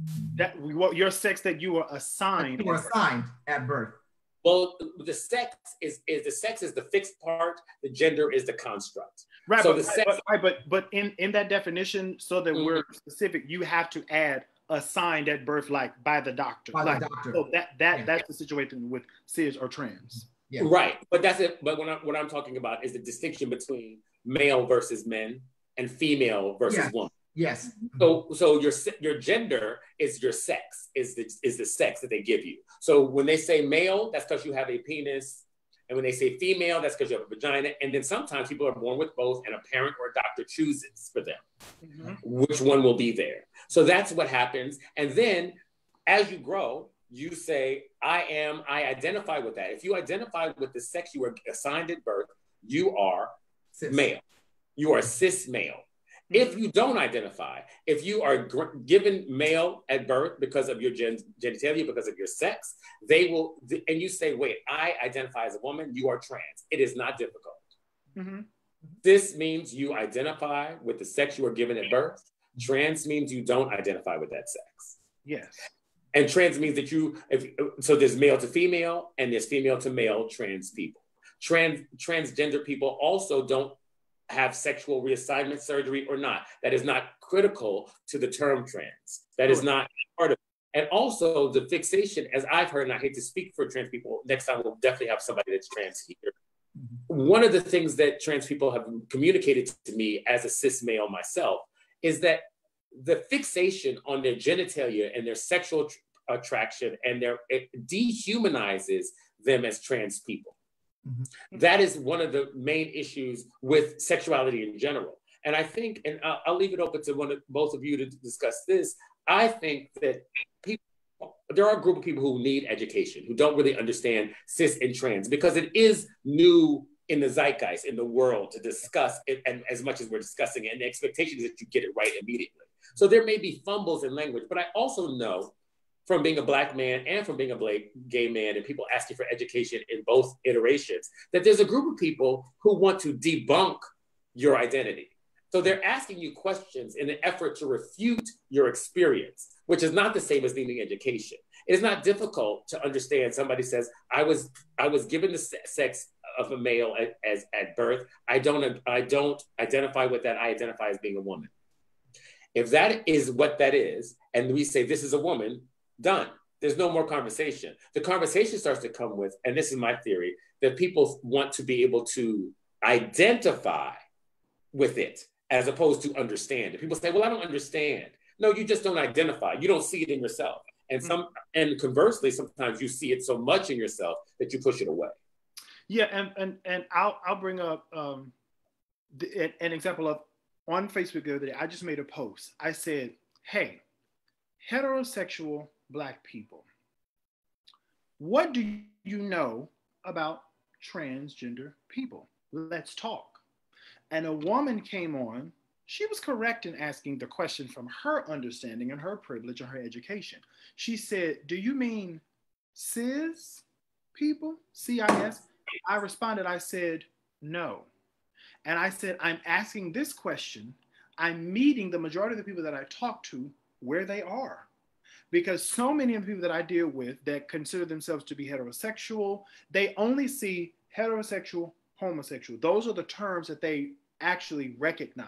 Your sex that you were assigned. You were assigned at birth. Well, the sex is the fixed part. The gender is the construct. Right, so but in that definition, so that we're specific, you have to add assigned at birth, like by the doctor. By the doctor. So that's the situation with cis or trans. Yeah. Right, but that's it. But what I'm talking about is the distinction between male versus men and female versus woman. Yes. So your gender is your sex, is the sex that they give you. So when they say male, that's because you have a penis. And when they say female, that's because you have a vagina. And then sometimes people are born with both and a parent or a doctor chooses for them which one will be there. So that's what happens. And then as you grow, you say, I identify with that. If you identify with the sex you were assigned at birth, you are male. You are cis male. If you don't identify, if you are given male at birth because of your genitalia, because of your sex, they will, and you say, wait, I identify as a woman, you are trans. It is not difficult. This means you identify with the sex you were given at birth. Trans means you don't identify with that sex. Yes. And trans means that so there's male to female and there's female to male trans people. Transgender people also don't have sexual reassignment surgery or not. That is not critical to the term trans. That is not part of it. And also the fixation, as I've heard, and I hate to speak for trans people, next time we'll definitely have somebody that's trans here. One of the things that trans people have communicated to me as a cis male myself is that the fixation on their genitalia and their sexual attraction and it dehumanizes them as trans people. That is one of the main issues with sexuality in general. And I think, and I'll leave it open to both of you to discuss this. I think that there are a group of people who need education, who don't really understand cis and trans, because it is new in the zeitgeist, in the world, to discuss it, and as much as we're discussing it, and the expectation is that you get it right immediately. So there may be fumbles in language, but I also know from being a Black man and from being a gay man and people asking for education in both iterations, that there's a group of people who want to debunk your identity. So they're asking you questions in an effort to refute your experience, which is not the same as needing education. It is not difficult to understand. Somebody says, I was given the sex of a male as at birth. I don't identify with that. I identify as being a woman. If that is what that is, and we say this is a woman, done. There's no more conversation. The conversation starts to come with, and this is my theory, that people want to be able to identify with it as opposed to understand. If people say, well, I don't understand. No, you just don't identify. You don't see it in yourself. And conversely, sometimes you see it so much in yourself that you push it away. Yeah, and I'll bring up an example of, on Facebook the other day, I just made a post. I said, hey, heterosexual Black people, what do you know about transgender people? Let's talk. And a woman came on. She was correct in asking the question from her understanding and her privilege and her education. She said, do you mean cis people, CIS? I responded, I said, no. And I said, I'm asking this question. I'm meeting the majority of the people that I talk to where they are. Because so many of the people that I deal with that consider themselves to be heterosexual, they only see heterosexual, homosexual. Those are the terms that they actually recognize.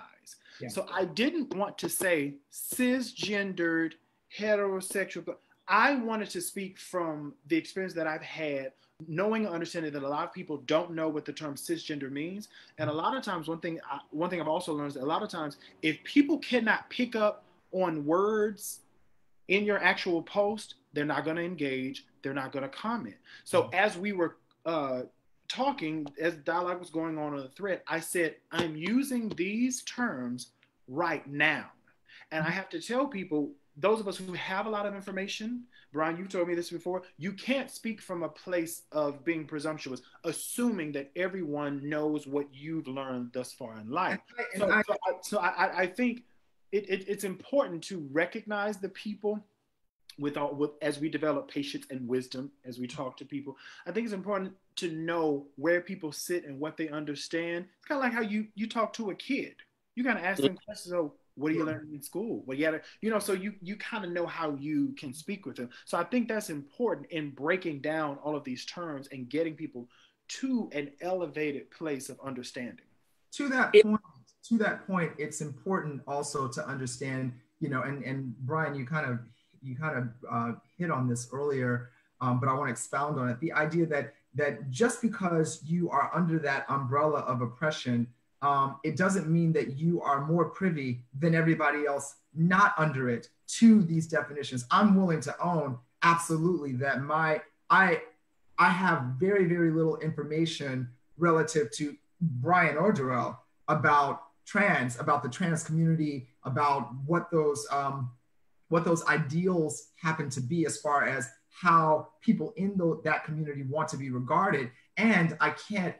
Yeah. So I didn't want to say cisgendered, heterosexual. I wanted to speak from the experience that I've had, knowing and understanding that a lot of people don't know what the term cisgender means. And a lot of times, one thing I've also learned is that a lot of times, if people cannot pick up on words in your actual post, they're not going to engage, they're not going to comment. So as we were talking, as dialogue was going on the thread, I said, I'm using these terms right now. And I have to tell people, those of us who have a lot of information, Brian, you've told me this before, you can't speak from a place of being presumptuous, assuming that everyone knows what you've learned thus far in life. So I think it's important to recognize the people as we develop patience and wisdom, as we talk to people. I think it's important to know where people sit and what they understand. It's kind of like how you talk to a kid. You kind of ask them questions, oh, what are you learning in school? Well, so you kind of know how you can speak with them. So I think that's important in breaking down all of these terms and getting people to an elevated place of understanding. To that point, it's important also to understand, and Brian, you kind of hit on this earlier, but I want to expound on it. The idea that just because you are under that umbrella of oppression, it doesn't mean that you are more privy than everybody else not under it to these definitions. I'm willing to own absolutely that I have very, very little information relative to Brian or Darrell about the trans community, about what those ideals happen to be as far as how people in that community want to be regarded. And I can't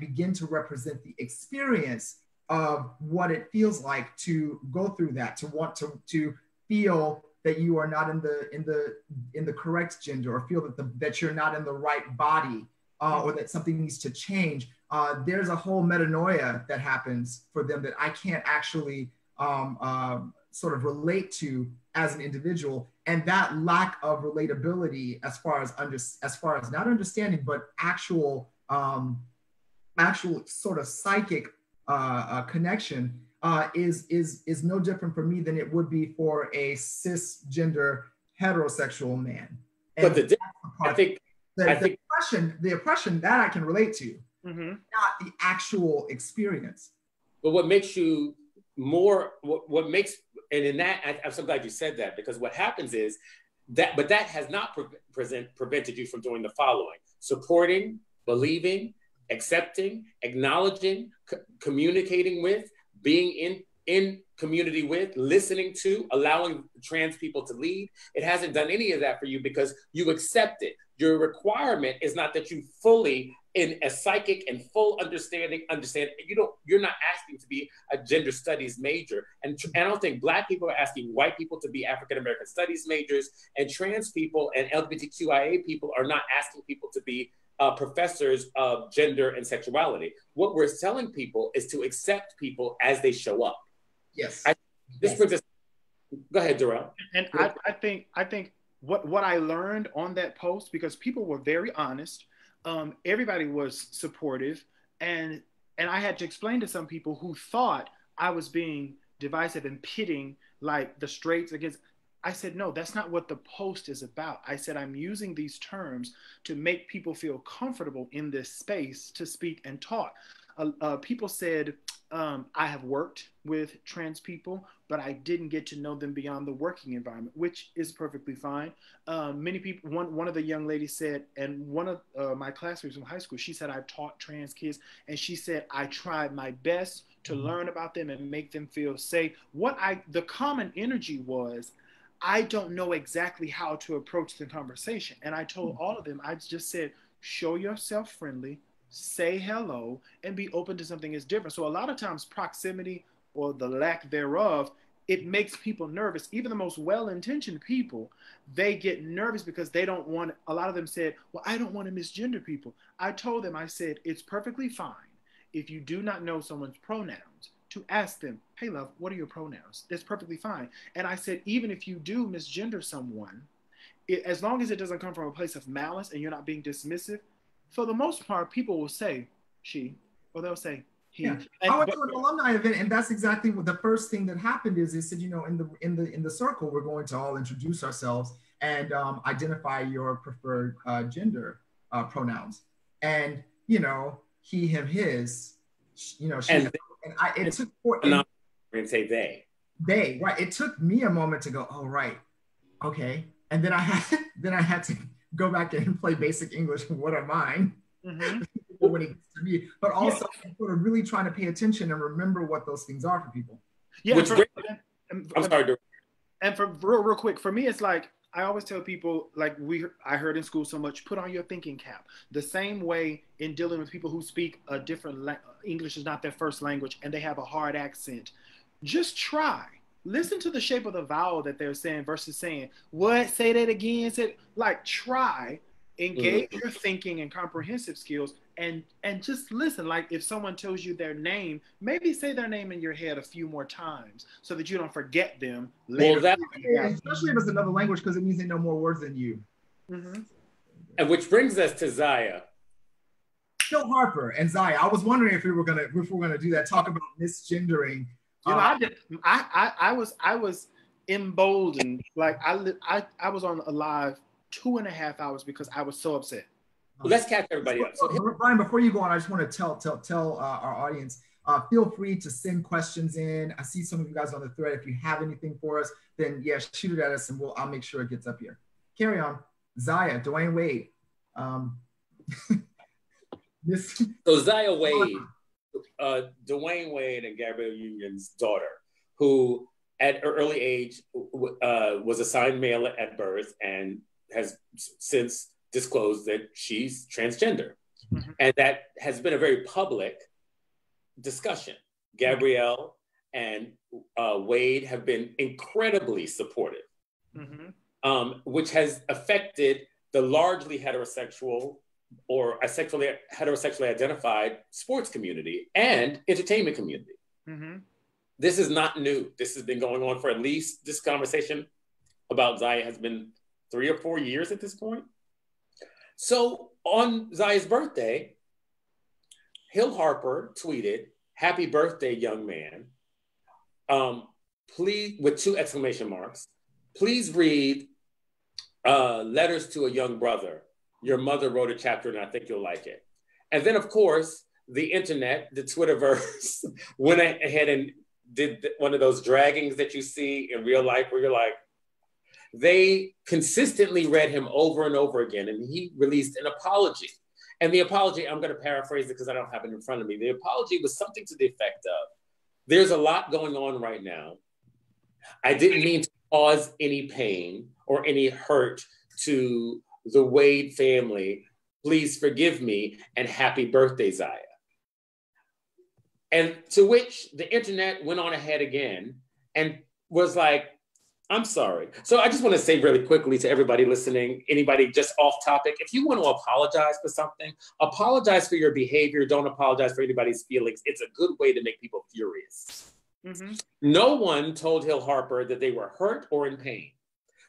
begin to represent the experience of what it feels like to go through that, to want to feel that you are not in the correct gender, or feel that you're not in the right body, or that something needs to change. There's a whole metanoia that happens for them that I can't actually sort of relate to as an individual. And that lack of relatability, as far as not understanding, but actual sort of psychic connection, is no different for me than it would be for a cisgender heterosexual man. And but I think the oppression that I can relate to, not the actual experience. But what makes you more, what makes, and in that, I'm so glad you said that, because what happens is that has not prevented you from doing the following: supporting, believing, accepting, acknowledging, communicating with, being in community with, listening to, allowing trans people to lead. It hasn't done any of that for you because you accept it. Your requirement is not that you fully, in a psychic and full understand. You're not asking to be a gender studies major. And I don't think Black people are asking white people to be African American studies majors, and trans people and LGBTQIA people are not asking people to be professors of gender and sexuality. What we're telling people is to accept people as they show up. Yes. This brings us. Go ahead, Darrell. And I think what I learned on that post, because people were very honest, everybody was supportive, and I had to explain to some people who thought I was being divisive and pitting like the straights against. I said, no, that's not what the post is about. I said, I'm using these terms to make people feel comfortable in this space to speak and talk. People said, I have worked with trans people, but I didn't get to know them beyond the working environment, which is perfectly fine. Many people, one of the young ladies said, and one of my classmates from high school, she said, I've taught trans kids, and she said, I tried my best to learn about them and make them feel safe. The common energy was, I don't know exactly how to approach the conversation. And I told all of them, I just said, show yourself friendly, say hello, and be open to something that's different. So a lot of times proximity or the lack thereof, it makes people nervous. Even the most well-intentioned people, they get nervous because they don't want, a lot of them said, well, I don't want to misgender people. I told them, I said, it's perfectly fine if you do not know someone's pronouns to ask them, hey love, what are your pronouns? That's perfectly fine. And I said, even if you do misgender someone, as long as it doesn't come from a place of malice and you're not being dismissive, for the most part, people will say she, or they'll say he. Yeah. I went to an alumni event, and that's exactly what the first thing that happened is. They said, you know, in the circle, we're going to all introduce ourselves and identify your preferred gender pronouns, and you know, he, him, his, you know, she. It took and say they. They, right? It took me a moment to go, oh right, okay, and then I had to go back and play basic English. What are mine? Mm-hmm. When it gets to me, but also sort of really trying to pay attention and remember what those things are for people. Yeah, I'm sorry. And for real quick, for me, it's like I always tell people, like I heard in school so much, put on your thinking cap. The same way in dealing with people who speak a different English is not their first language and they have a hard accent. Just try. Listen to the shape of the vowel that they're saying versus saying, what? Say that again. Like, try, engage your thinking and comprehensive skills, and just listen. Like, if someone tells you their name, maybe say their name in your head a few more times so that you don't forget them later. Well, especially if it's another language, because it means they know more words than you. Mm-hmm. And which brings us to Zaya. Hill Harper and Zaya. I was wondering if we were gonna do that. Talk about misgendering. You know, I was emboldened. Like I was on a live 2.5 hours because I was so upset. Well, let's catch everybody up. So, Brian, before you go on, I just want to tell our audience, feel free to send questions in. I see some of you guys on the thread. If you have anything for us, then yeah, shoot it at us and I'll make sure it gets up here. Carry on. Zaya, Dwayne Wade. So Zaya Wade, Dwayne Wade and Gabrielle Union's daughter, who at an early age was assigned male at birth and has since disclosed that she's transgender. Mm-hmm. And that has been a very public discussion. Gabrielle and Wade have been incredibly supportive, which has affected the largely heterosexual or a heterosexually identified sports community and entertainment community. Mm-hmm. This is not new. This has been going on for at least, this conversation about Zaya has been 3 or 4 years at this point. So on Zaya's birthday, Hill Harper tweeted, "Happy birthday, young man. Please," with 2 exclamation marks, "please read Letters to a Young Brother. Your mother wrote a chapter and I think you'll like it." And then of course, the internet, the Twitterverse went ahead and did one of those draggings that you see in real life where you're like, they consistently read him over and over again, and he released an apology. And the apology, I'm going to paraphrase it because I don't have it in front of me. The apology was something to the effect of, there's a lot going on right now. I didn't mean to cause any pain or any hurt to the Wade family. Please forgive me and happy birthday, Zaya. And to which the internet went on ahead again and was like, I'm sorry. So I just want to say really quickly to everybody listening, anybody just off topic, if you want to apologize for something, apologize for your behavior. Don't apologize for anybody's feelings. It's a good way to make people furious. Mm-hmm. No one told Hill Harper that they were hurt or in pain.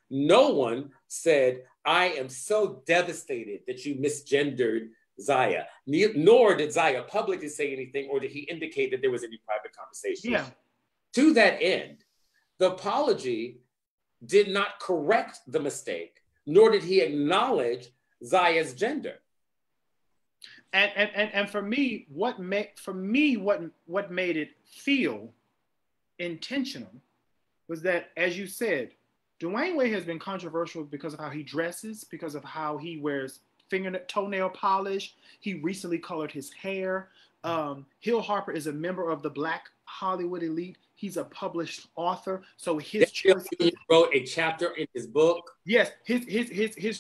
No one said, I am so devastated that you misgendered Zaya. Nor did Zaya publicly say anything or did he indicate that there was any private conversation. Yeah. To that end, the apology did not correct the mistake, nor did he acknowledge Zaya's gender. And for me, what made it feel intentional was that, as you said, Dwayne Wade has been controversial because of how he dresses, because of how he wears toenail polish. He recently colored his hair. Hill Harper is a member of the Black Hollywood elite. He's a published author, so his choice. He wrote a chapter in his book. Yes, he's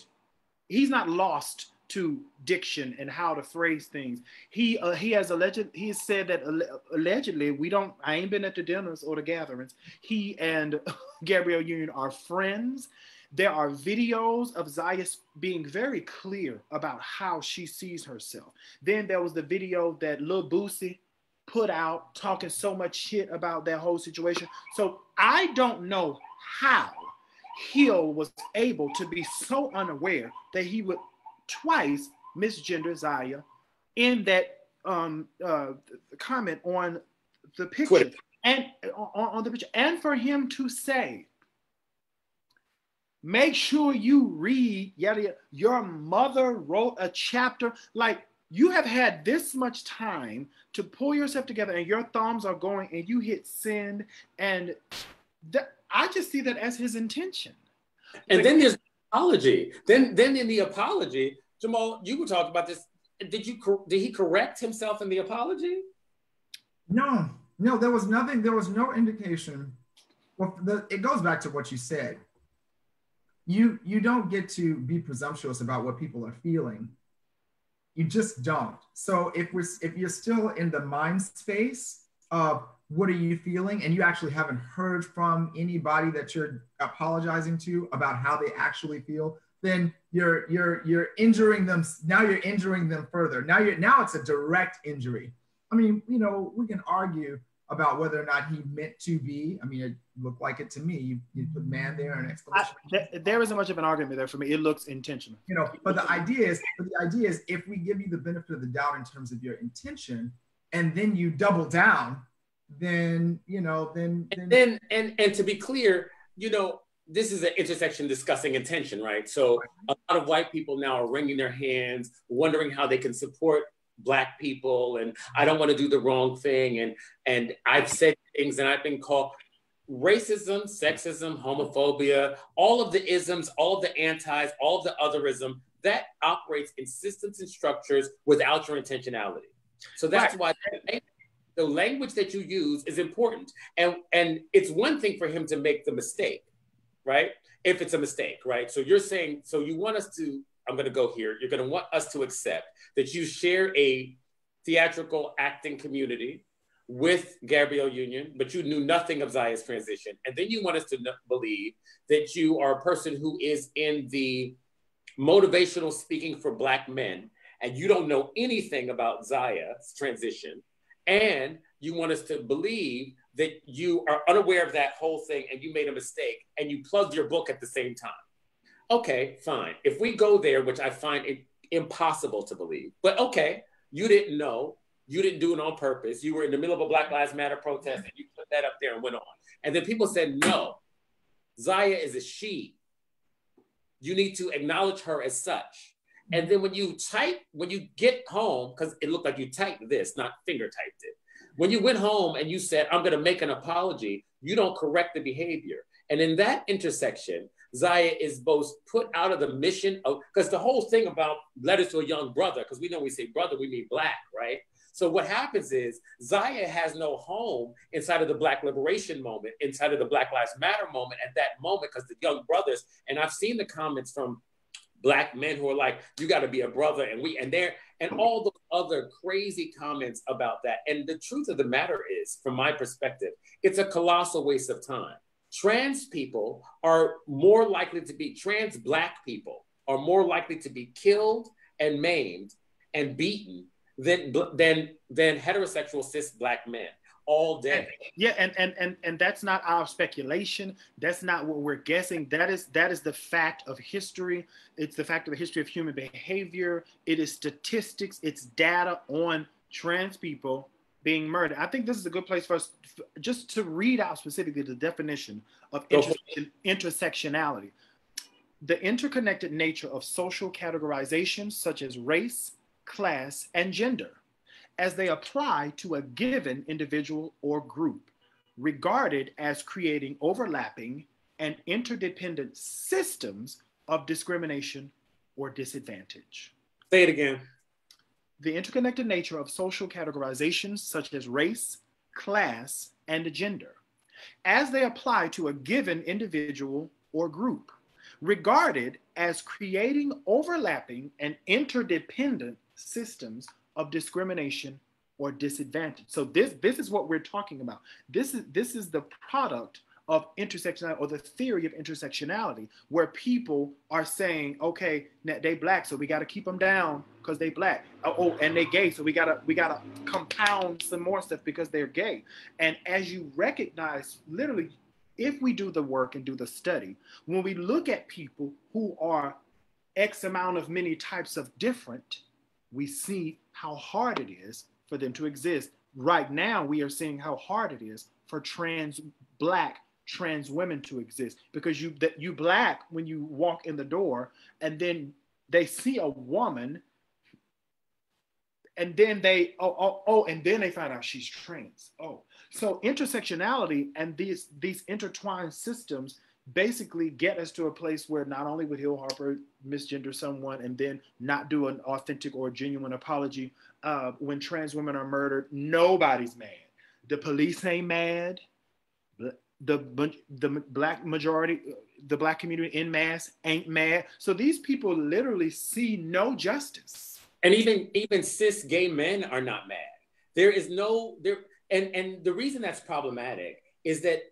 not lost to diction and how to phrase things. He has said that allegedly I ain't been at the dinners or the gatherings. He and Gabrielle Union are friends. There are videos of Zaya being very clear about how she sees herself. Then there was the video that Lil Boosie put out talking so much shit about that whole situation. So I don't know how Hill was able to be so unaware that he would twice misgender Zaya in that comment on the picture. Twitter. And on the picture, and for him to say, make sure you read, your mother wrote a chapter. Like, you have had this much time to pull yourself together and your thumbs are going and you hit send. And I just see that as his intention. And then there's the apology. Then in the apology, Jamal, you were talking about this. Did he correct himself in the apology? No, there was nothing. There was no indication. Well, it goes back to what you said. You don't get to be presumptuous about what people are feeling. You just don't. So if you're still in the mind space of what are you feeling, and you actually haven't heard from anybody that you're apologizing to about how they actually feel, then you're injuring them. Now you're injuring them further. Now it's a direct injury. I mean, we can argue about whether or not he meant to be. I mean, it looked like it to me. You put man there and exclamation. There isn't much of an argument there for me. It looks intentional. But the idea is, if we give you the benefit of the doubt in terms of your intention, and then you double down, then and to be clear, this is an intersection discussing intention, right? So a lot of white people now are wringing their hands, wondering how they can support Black people, and I don't want to do the wrong thing. And I've said things and I've been called racism, sexism, homophobia, all of the isms, all of the antis, all of the otherism, that operates in systems and structures without your intentionality. So that's why the language that you use is important. And it's one thing for him to make the mistake, right? If it's a mistake, right? So you're saying, so you want us to, I'm going to go here. You're going to want us to accept that you share a theatrical acting community with Gabrielle Union, but you knew nothing of Zaya's transition. And then you want us to believe that you are a person who is in the motivational speaking for Black men, and you don't know anything about Zaya's transition. And you want us to believe that you are unaware of that whole thing and you made a mistake and you plugged your book at the same time. Okay, fine. If we go there, which I find it impossible to believe, but okay, you didn't know, you didn't do it on purpose. You were in the middle of a Black Lives Matter protest and you put that up there and went on. And then people said, no, Zaya is a she. You need to acknowledge her as such. And then when you get home, because it looked like you typed this, not finger typed it. When you went home and you said, I'm going to make an apology, you don't correct the behavior. And in that intersection, Zaya is both put out of the mission of, because the whole thing about letters to a young brother, because we know we say brother, we mean black, right? So what happens is Zaya has no home inside of the Black liberation moment, inside of the Black Lives Matter moment at that moment, because the young brothers, and I've seen the comments from Black men who are like, you got to be a brother, and all those other crazy comments about that. And the truth of the matter is, from my perspective, it's a colossal waste of time. Trans people are more likely to be, trans Black people are more likely to be killed and maimed and beaten than heterosexual cis Black men all day. And that's not our speculation. That's not what we're guessing. That is the fact of history. It's the fact of the history of human behavior. It is statistics. It's data on trans people being murdered. I think this is a good place for us just to read out specifically the definition of intersectionality. The interconnected nature of social categorizations such as race, class, and gender, as they apply to a given individual or group, regarded as creating overlapping and interdependent systems of discrimination or disadvantage. Say it again. The interconnected nature of social categorizations such as race, class, and gender, as they apply to a given individual or group, regarded as creating overlapping and interdependent systems of discrimination or disadvantage. So this is what we're talking about. This is the product of intersectionality, or the theory of intersectionality, where people are saying, okay, they Black, so we got to keep them down because they Black. Oh, and they gay, so we gotta compound some more stuff because they're gay. And as you recognize, literally, if we do the work and do the study, when we look at people who are X amount of many types of different, we see how hard it is for them to exist. Right now, we are seeing how hard it is for Black trans women to exist, because you Black when you walk in the door, and then they see a woman, and then they and then they find out she's trans. So intersectionality and these intertwined systems basically get us to a place where not only would Hill Harper misgender someone and then not do an authentic or genuine apology, when trans women are murdered, nobody's mad. The police ain't mad. The Black majority, the Black community en masse ain't mad. So these people literally see no justice. And even cis gay men are not mad. There is no there, and the reason that's problematic is that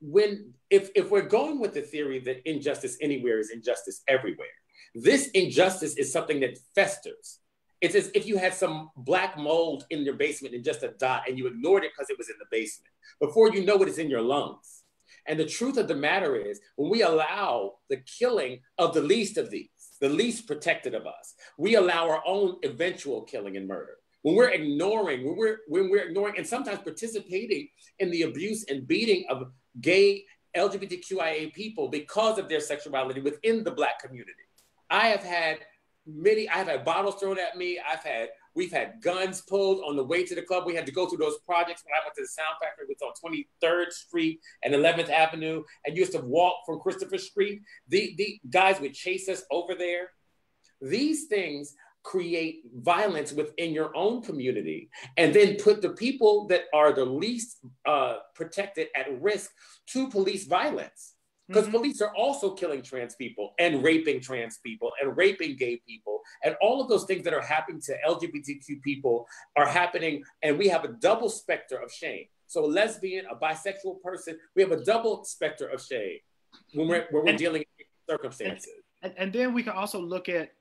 if we're going with the theory that injustice anywhere is injustice everywhere, this injustice is something that festers. It's as if you had some black mold in your basement and just a dot, and you ignored it because it was in the basement. Before you know it, it's in your lungs. And the truth of the matter is, when we allow the killing of the least of these, the least protected of us, we allow our own eventual killing and murder. When we're ignoring and sometimes participating in the abuse and beating of gay LGBTQIA people because of their sexuality within the Black community. I have had bottles thrown at me. We've had guns pulled on the way to the club. We had to go through those projects when I went to the Sound Factory, which was on 23rd Street and 11th Avenue, and used to walk from Christopher Street. The guys would chase us over there. These things create violence within your own community, and then put the people that are the least protected at risk to police violence. Because police are also killing trans people and raping trans people and raping gay people. And all of those things that are happening to LGBTQ people are happening. And we have a double specter of shame. So a lesbian, a bisexual person, we have a double specter of shame when we're dealing with circumstances. And then we can also look at,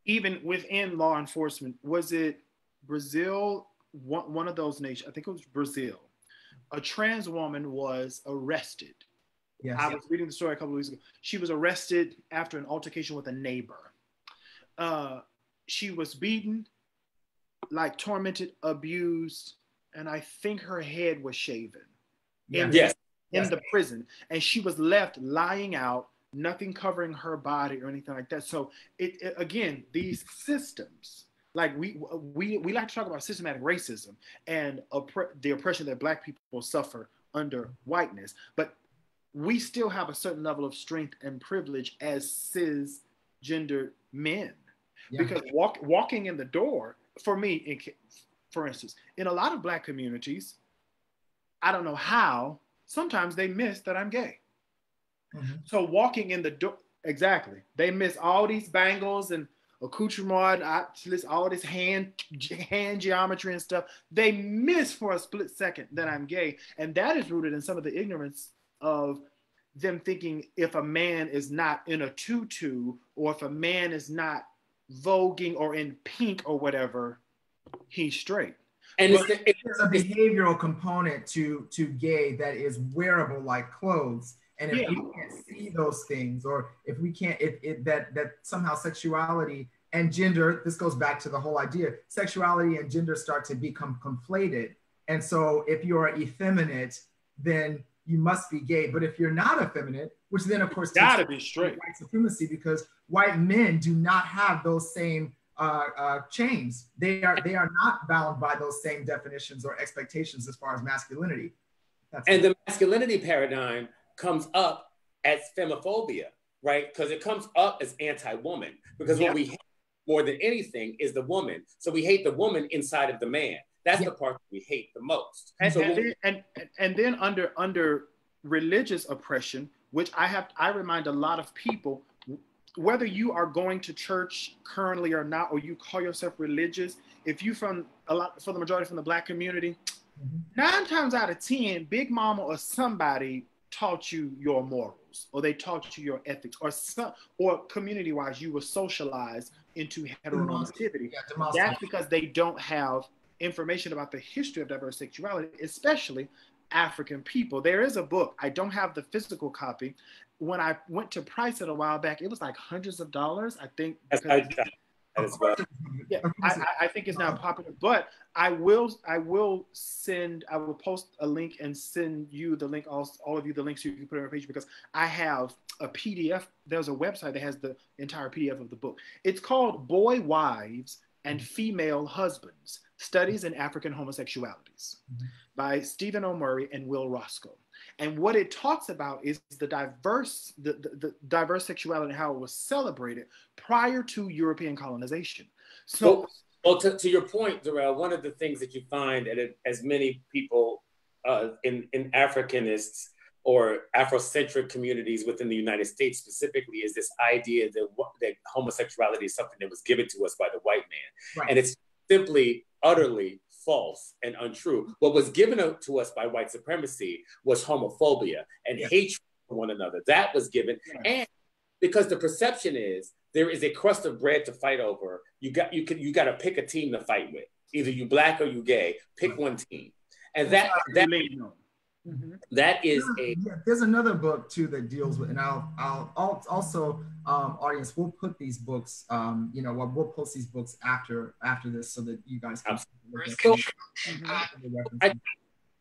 even within law enforcement, was it Brazil, one of those nations, I think it was Brazil, a trans woman was arrested. Yes. I was reading the story a couple of weeks ago. She was arrested after an altercation with a neighbor. She was beaten, like tormented, abused, and I think her head was shaven in the prison. And she was left lying out, nothing covering her body or anything like that. So it again, these systems, like we like to talk about systematic racism and the oppression that Black people suffer under whiteness, but we still have a certain level of strength and privilege as cisgendered men. Yeah. Because walking in the door, for me, for instance, in a lot of Black communities, I don't know how, sometimes they miss that I'm gay. Mm-hmm. So walking in the door, exactly, they miss all these bangles and accoutrement, all this hand geometry and stuff. They miss for a split second that I'm gay. And that is rooted in some of the ignorance of them thinking if a man is not in a tutu, or if a man is not voguing or in pink or whatever, he's straight. And there's a behavioral component to gay that is wearable like clothes. And if we can't see those things, or if we can't, that somehow sexuality and gender, this goes back to the whole idea, sexuality and gender start to become conflated. And so if you're effeminate, then you must be gay. But if you're not effeminate, which then of course gotta be straight, white supremacy, because white men do not have those same chains. They are not bound by those same definitions or expectations as far as masculinity. The masculinity paradigm comes up as femophobia, right? Because it comes up as anti-woman. Because what we hate more than anything is the woman. So we hate the woman inside of the man. That's the part that we hate the most. And then under religious oppression, which I remind a lot of people, whether you are going to church currently or not, or you call yourself religious, if you for the majority from the Black community, 9 times out of 10, Big Mama or somebody taught you your morals, or they taught you your ethics, or community-wise, you were socialized into heteronormativity. That's because they don't have information about the history of diverse sexuality, especially African people. There is a book, I don't have the physical copy. When I went to price it a while back, it was like hundreds of dollars, I think. I think it's now popular, but I will post a link and send you the link, all of you the link, so you can put it on your page, because I have a PDF. There's a website that has the entire PDF of the book. It's called Boy Wives and Female Husbands, Studies in African Homosexualities, by Stephen O'Murray and Will Roscoe. And what it talks about is the diverse sexuality and how it was celebrated prior to European colonization. So, well, to your point, Darrell, one of the things that you find as many people in Africanists or Afrocentric communities within the United States specifically is this idea that homosexuality is something that was given to us by the white man. Right. And it's simply, utterly false and untrue. What was given to us by white supremacy was homophobia and hatred for one another. That was given. And because the perception is there is a crust of bread to fight over, you got to pick a team to fight with. Either you Black or you gay, pick one team. And that is there's another book too that deals with, and I'll also audience, we'll put these books, we'll post these books after this so that you guys can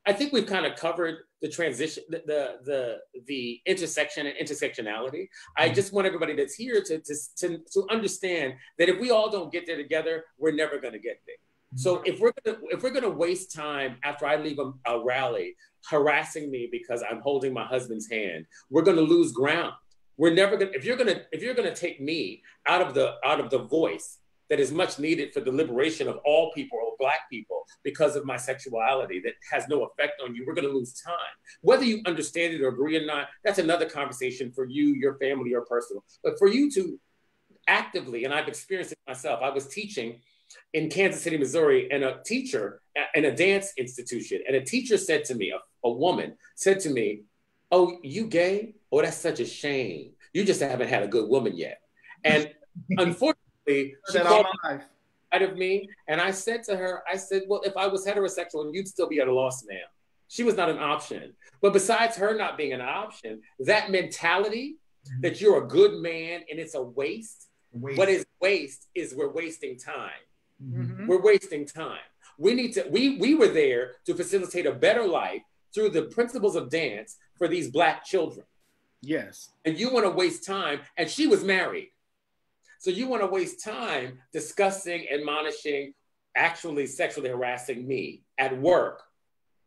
I think we've kind of covered the transition, the intersection and intersectionality. I just want everybody that's here to understand that if we all don't get there together, we're never going to get there. So if we're gonna waste time after I leave a rally harassing me because I'm holding my husband's hand, we're gonna lose ground. We're never gonna, if you're gonna take me out of the voice that is much needed for the liberation of all people or Black people because of my sexuality that has no effect on you, we're gonna lose time. Whether you understand it or agree or not, that's another conversation for you, your family, or personal. But for you to actively, and I've experienced it myself, I was teaching in Kansas City, Missouri, and a teacher in a dance institution. And a teacher said to me, a woman said to me, "Oh, you gay? Oh, that's such a shame. You just haven't had a good woman yet." And unfortunately, she called out of me. And I said to her, well, if I was heterosexual, you'd still be at a loss now. She was not an option. But besides her not being an option, that mentality that you're a good man and it's a waste. What is waste is we're wasting time. We're wasting time. We were there to facilitate a better life through the principles of dance for these Black children. Yes. And you want to waste time, and she was married. So you want to waste time discussing, admonishing, actually sexually harassing me at work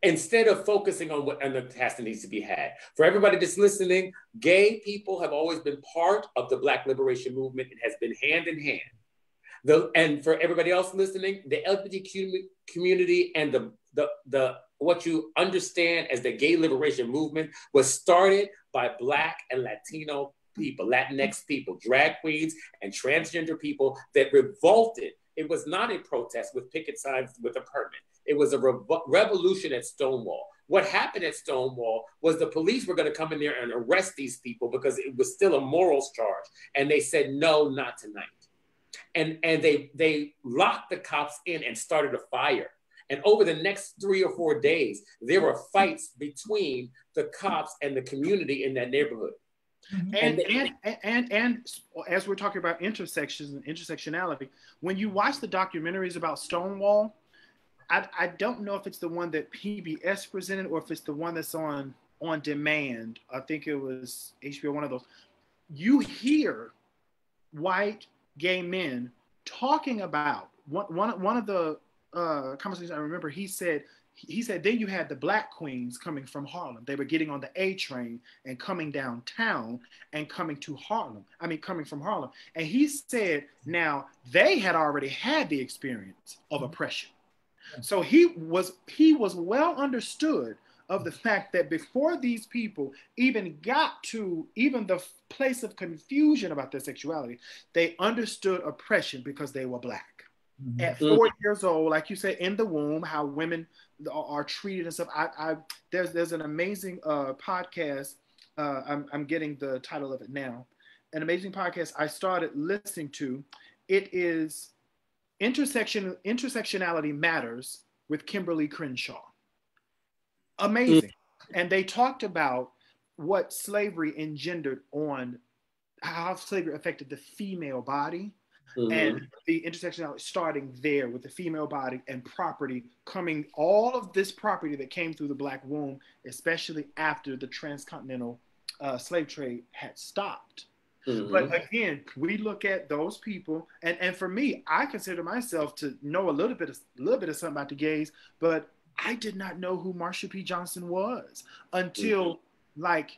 instead of focusing on what and the task that needs to be had. For everybody that's listening, gay people have always been part of the Black liberation movement. It has been hand in hand. And for everybody else listening, the LGBTQ community and the what you understand as the gay liberation movement was started by Black and Latino people, Latinx people, drag queens, and transgender people that revolted. It was not a protest with picket signs with a permit. It was a revolution at Stonewall. What happened at Stonewall was the police were going to come in there and arrest these people because it was still a morals charge. And they said, no, not tonight. And they locked the cops in and started a fire. And over the next 3 or 4 days, there were fights between the cops and the community in that neighborhood. And as we're talking about intersections and intersectionality, when you watch the documentaries about Stonewall, I don't know if it's the one that PBS presented or if it's the one that's on demand. I think it was HBO, one of those. You hear white gay men talking about one of the conversations I remember. He said then you had the Black queens coming from Harlem. They were getting on the A train and coming downtown and coming from Harlem. And he said now they had already had the experience of oppression. So he was well understood of the fact that before these people even got to even the place of confusion about their sexuality, they understood oppression because they were Black. Mm-hmm. At 4 years old, like you said, in the womb, how women are treated and stuff. There's an amazing podcast. I'm getting the title of it now. An amazing podcast I started listening to. It is Intersectionality Matters with Kimberly Crenshaw. Amazing. And they talked about what slavery engendered on how slavery affected the female body. Mm-hmm. And the intersectionality starting there with the female body and property coming, all of this property that came through the Black womb, especially after the transcontinental slave trade had stopped. Mm-hmm. But again, we look at those people, and for me, I consider myself to know a little bit of something about the gays, but I did not know who Marsha P. Johnson was until like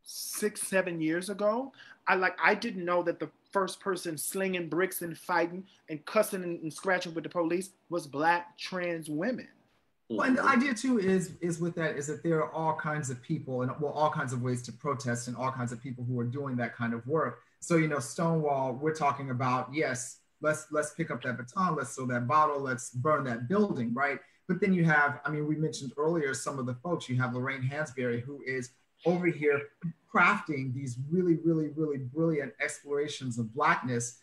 6-7 years ago. I didn't know that the first person slinging bricks and fighting and cussing and scratching with the police was Black trans women. Well, and the idea too is that there are all kinds of people and all kinds of ways to protest and all kinds of people who are doing that kind of work. So, Stonewall, we're talking about, yes, let's pick up that baton, let's throw that bottle, let's burn that building, right? But then you have, we mentioned earlier some of the folks. You have Lorraine Hansberry, who is over here crafting these really, really, really brilliant explorations of Blackness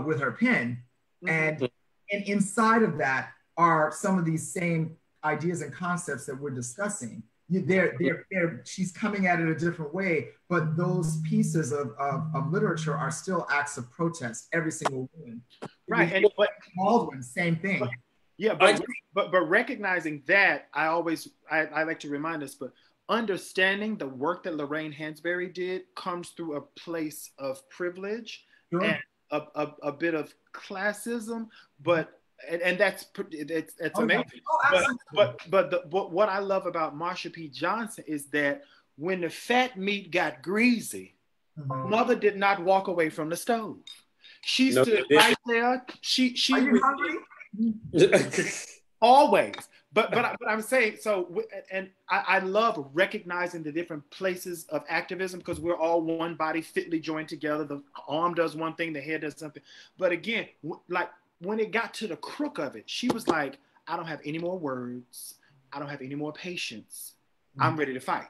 with her pen. And inside of that are some of these same ideas and concepts that we're discussing. She's coming at it a different way, but those pieces of literature are still acts of protest, every single one. Right, and Baldwin, same thing. But recognizing that, I like to remind us, but understanding the work that Lorraine Hansberry did comes through a place of privilege and a bit of classism, but that's amazing. But what I love about Marsha P. Johnson is that when the fat meat got greasy, Mother did not walk away from the stove. She stood right there. She Are you hungry? Always. But I'm saying, so, and I love recognizing the different places of activism because we're all one body fitly joined together. The arm does one thing, the head does something. But again, like when it got to the crook of it, she was like, I don't have any more words. I don't have any more patience. I'm ready to fight.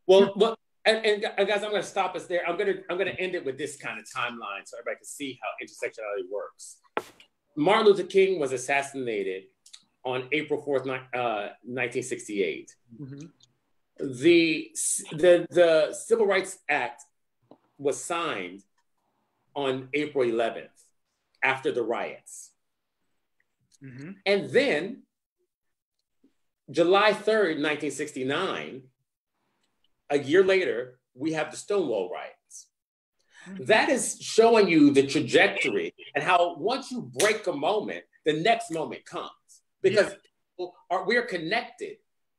Well, and guys, I'm going to stop us there. I'm going to end it with this kind of timeline so everybody can see how intersectionality works. Martin Luther King was assassinated on April 4th, 1968. Mm-hmm. The Civil Rights Act was signed on April 11th after the riots. Mm-hmm. And then July 3rd, 1969, a year later, we have the Stonewall riots. Mm-hmm. That is showing you the trajectory and how once you break a moment, the next moment comes. Because we're connected.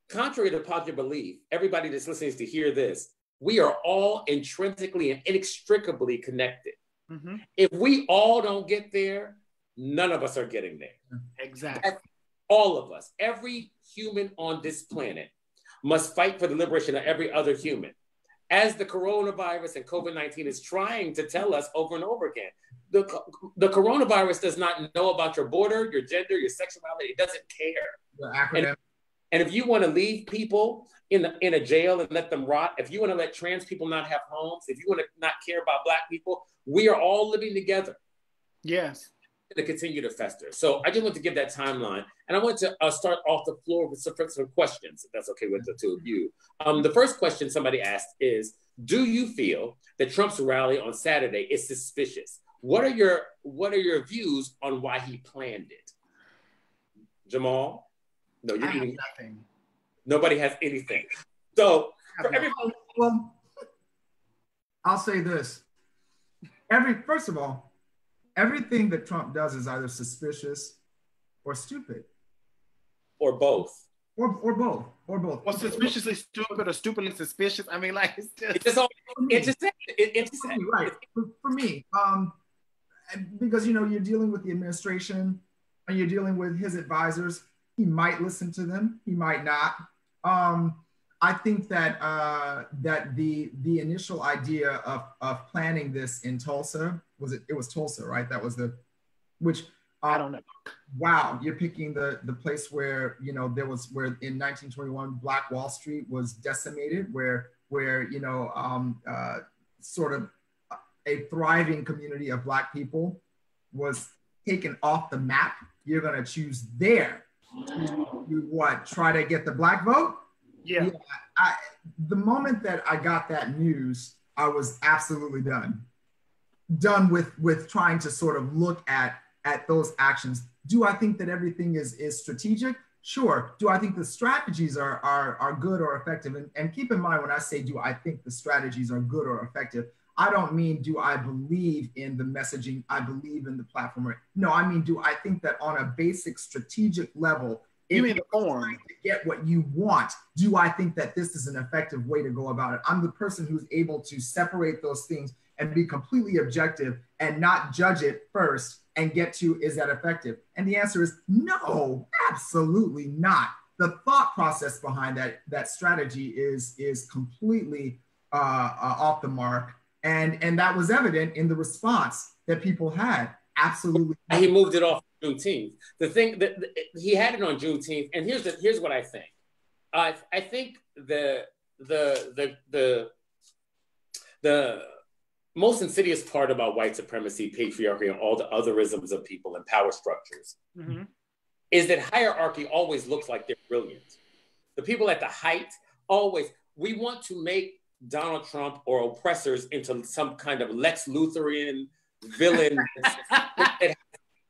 contrary to popular belief, everybody that's listening to hear this, we are all intrinsically and inextricably connected. Mm-hmm. If we all don't get there, none of us are getting there. Exactly. All of us, every human on this planet must fight for the liberation of every other human. As the coronavirus and COVID-19 is trying to tell us over and over again, the coronavirus does not know about your border, your gender, your sexuality. It doesn't care. And if you want to leave people in a jail and let them rot, if you want to let trans people not have homes, if you want to not care about Black people, we are all living together. Yes. To continue to fester. So I just want to give that timeline. And I want to start off the floor with some questions, if that's okay with the two of you. The first question somebody asked is, do you feel that Trump's rally on Saturday is suspicious? What are your views on why he planned it? Jamal? No, you're eating nothing. Nobody has anything. So for everybody, well, I'll say this. First of all, everything that Trump does is either suspicious or stupid. Or both. Or both. Or suspiciously stupid or stupidly suspicious. I mean, like, it's right. For me, because, you know, you're dealing with the administration and you're dealing with his advisors. He might listen to them. He might not. I think that that the initial idea of planning this in Tulsa, it was Tulsa, right? That was which I don't know. Wow, you're picking the place where, you know, where in 1921 Black Wall Street was decimated, where you know, sort of a thriving community of Black people was taken off the map. You're gonna choose there. You try to get the Black vote? Yeah. The moment that I got that news, I was absolutely done with trying to sort of look at those actions. Do I think that everything is strategic? Sure. Do I think the strategies are good or effective? And keep in mind, when I say, do I think the strategies are good or effective, I don't mean, do I believe in the messaging? I believe in the platform. No, I mean, do I think that on a basic strategic level, you mean the form to get what you want, do I think that this is an effective way to go about it? I'm the person who's able to separate those things and be completely objective and not judge it first and get to, is that effective? And the answer is no, absolutely not. The thought process behind that strategy is completely off the mark. And that was evident in the response that people had. Absolutely. He moved it off Juneteenth. The thing that he had it on Juneteenth, and here's what I think. I think the most insidious part about white supremacy, patriarchy, and all the otherisms of people and power structures is that hierarchy always looks like they're brilliant. The people at the height we want to make Donald Trump or oppressors into some kind of Lex Lutherian villain that has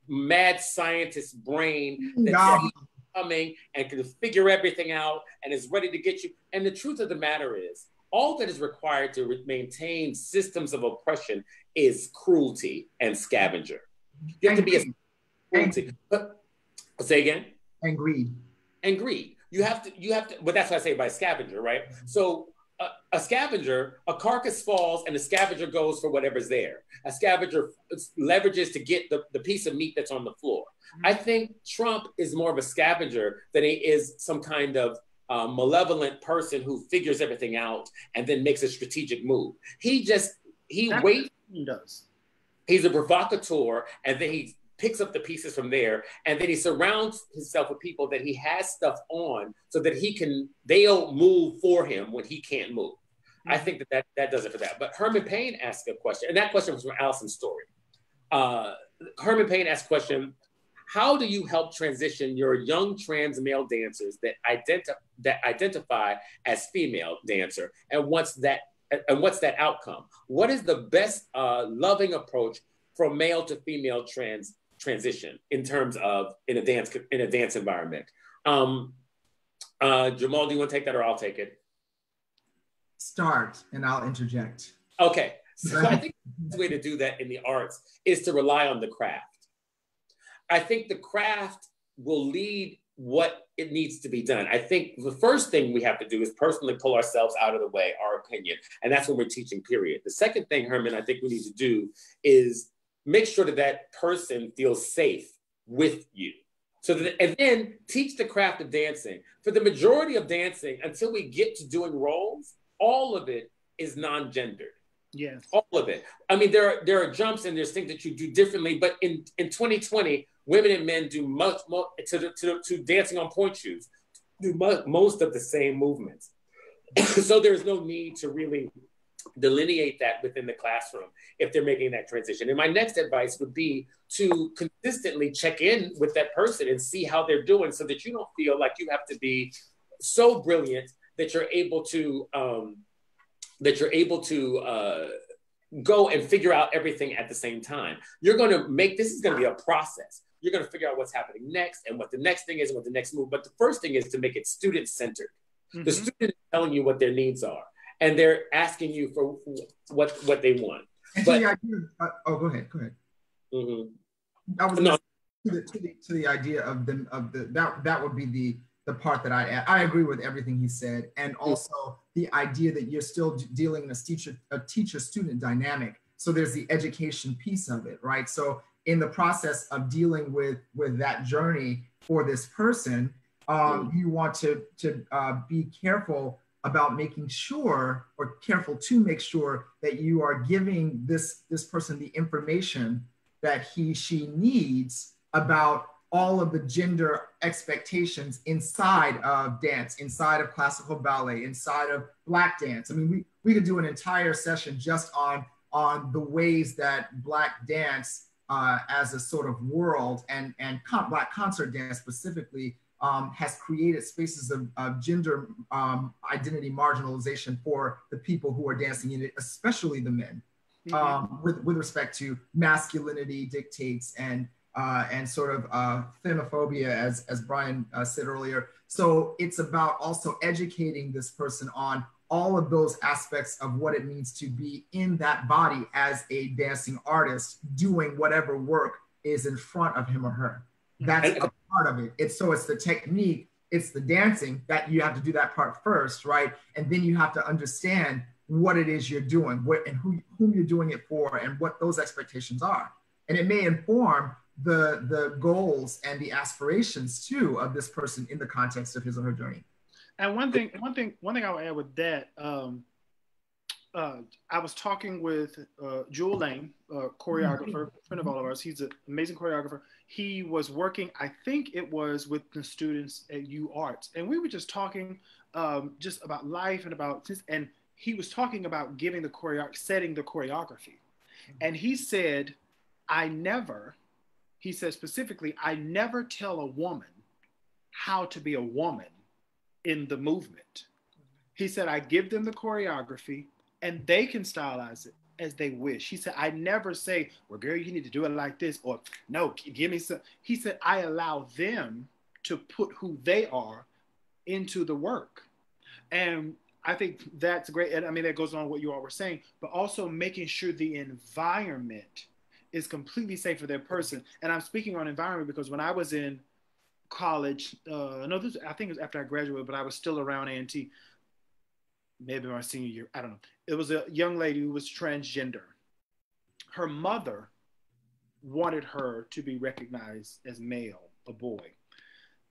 mad scientist brain that's coming and can figure everything out and is ready to get you. And the truth of the matter is, all that is required to maintain systems of oppression is cruelty and scavenger. You have to be a cruelty. But say again? And greed. And greed. You have to, but that's what I say by scavenger, right? So a scavenger, a carcass falls and the scavenger goes for whatever's there. A scavenger leverages to get the piece of meat that's on the floor. I think Trump is more of a scavenger than he is some kind of malevolent person who figures everything out and then makes a strategic move. He waits. He does. He's a provocateur, and then he picks up the pieces from there, and then he surrounds himself with people that he has stuff on so that they'll move for him when he can't move. I think that does it for that. But Herman Payne asked a question, and that question was from Allison's story. Herman Payne asked a question: how do you help transition your young trans male dancers that identify as female dancer? And what's that outcome? What is the best loving approach from male to female transition in terms of in a dance environment? Jamal, do you want to take that, or I'll take it? Start, and I'll interject. Okay, so I think the way to do that in the arts is to rely on the craft. I think the craft will lead what it needs to be done. I think the first thing we have to do is personally pull ourselves out of the way, our opinion. And that's when we're teaching, period. The second thing, Herman, I think we need to do is make sure that that person feels safe with you. So that, and then teach the craft of dancing. For the majority of dancing, until we get to doing roles, all of it is non-gendered. Yes. All of it. I mean, there are jumps and there's things that you do differently, but in 2020, women and men do much more to dancing on point shoes, do most of the same movements. So there's no need to really delineate that within the classroom if they're making that transition. And my next advice would be to consistently check in with that person and see how they're doing, so that you don't feel like you have to be so brilliant that you're able to go and figure out everything at the same time. You're going to make, this is going to be a process. You're going to figure out what's happening next and what the next thing is and what the next move. But the first thing is to make it student-centered. Mm-hmm. The student is telling you what their needs are, and they're asking you for what they want. And but, to the idea, go ahead. Mm-hmm. I was to the idea of that would be the part that I add. I agree with everything he said, and also the idea that you're still dealing in a teacher-student dynamic. So there's the education piece of it, right? So in the process of dealing with that journey for this person, you want to be careful about making sure, or careful to make sure, that you are giving this person the information that she needs about all of the gender expectations inside of dance, inside of classical ballet, inside of Black dance. I mean, we could do an entire session just on the ways that Black dance as a sort of world and Black concert dance specifically has created spaces of gender identity marginalization for the people who are dancing in it, especially the men, with respect to masculinity dictates and sort of femophobia, as Brian said earlier. So it's about also educating this person on all of those aspects of what it means to be in that body as a dancing artist, doing whatever work is in front of him or her. That's a part of it. It's the technique, it's the dancing that you have to do that part first, right? And then you have to understand what it is you're doing, and whom you're doing it for, and what those expectations are. And it may inform the goals and the aspirations too of this person in the context of his or her journey. And one thing I would add with that, I was talking with Jewel Lane, choreographer, friend of all of ours. He's an amazing choreographer. He was working, I think it was with the students at U Arts, and we were just talking just about life and and he was talking about setting the choreography, and he said, he said specifically, I never tell a woman how to be a woman in the movement. He said, I give them the choreography and they can stylize it as they wish. He said, I never say, well, girl, you need to do it like this, or no, give me some. He said, I allow them to put who they are into the work. And I think that's great. And I mean, that goes on what you all were saying, but also making sure the environment is completely safe for their person. And I'm speaking on environment because when I was in college, I think it was after I graduated, but I was still around A&T, maybe my senior year, I don't know. It was a young lady who was transgender. Her mother wanted her to be recognized as male, a boy.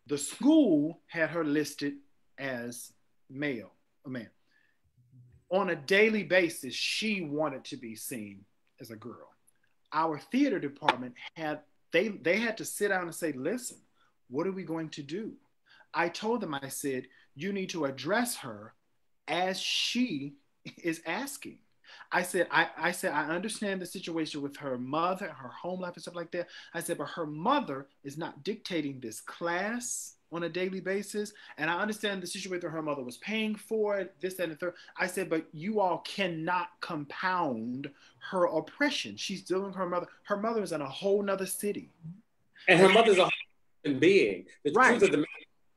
The school had her listed as male, a man. On a daily basis, she wanted to be seen as a girl. Our theater department they had to sit down and say, listen, what are we going to do? I told them, I said, you need to address her as she is asking. I said, I understand the situation with her mother, her home life and stuff like that. I said, but her mother is not dictating this class on a daily basis. And I understand the situation where her mother was paying for it, this, that, and the third. I said, but you all cannot compound her oppression. She's dealing with her mother. Her mother is in a whole nother city. And her mother's a human being. The right. truth of the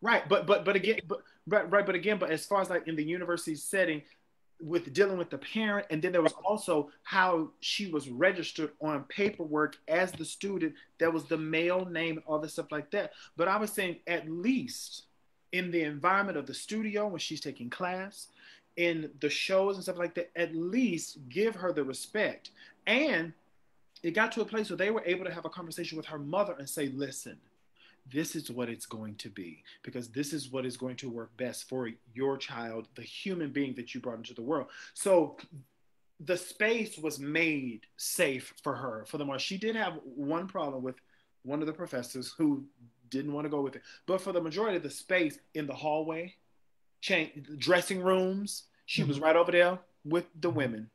Right. But again, but as far as like in the university setting, with dealing with the parent, and then there was also how she was registered on paperwork as the student. That was the male name and all this stuff like that. But I was saying, at least in the environment of the studio when she's taking class, in the shows and stuff like that, at least give her the respect. And it got to a place where they were able to have a conversation with her mother and say, listen, this is what it's going to be, because this is what is going to work best for your child, the human being that you brought into the world. So the space was made safe for her for the most. She did have one problem with one of the professors who didn't want to go with it, but for the majority of the space in the hallway, dressing rooms, she was right over there with the women.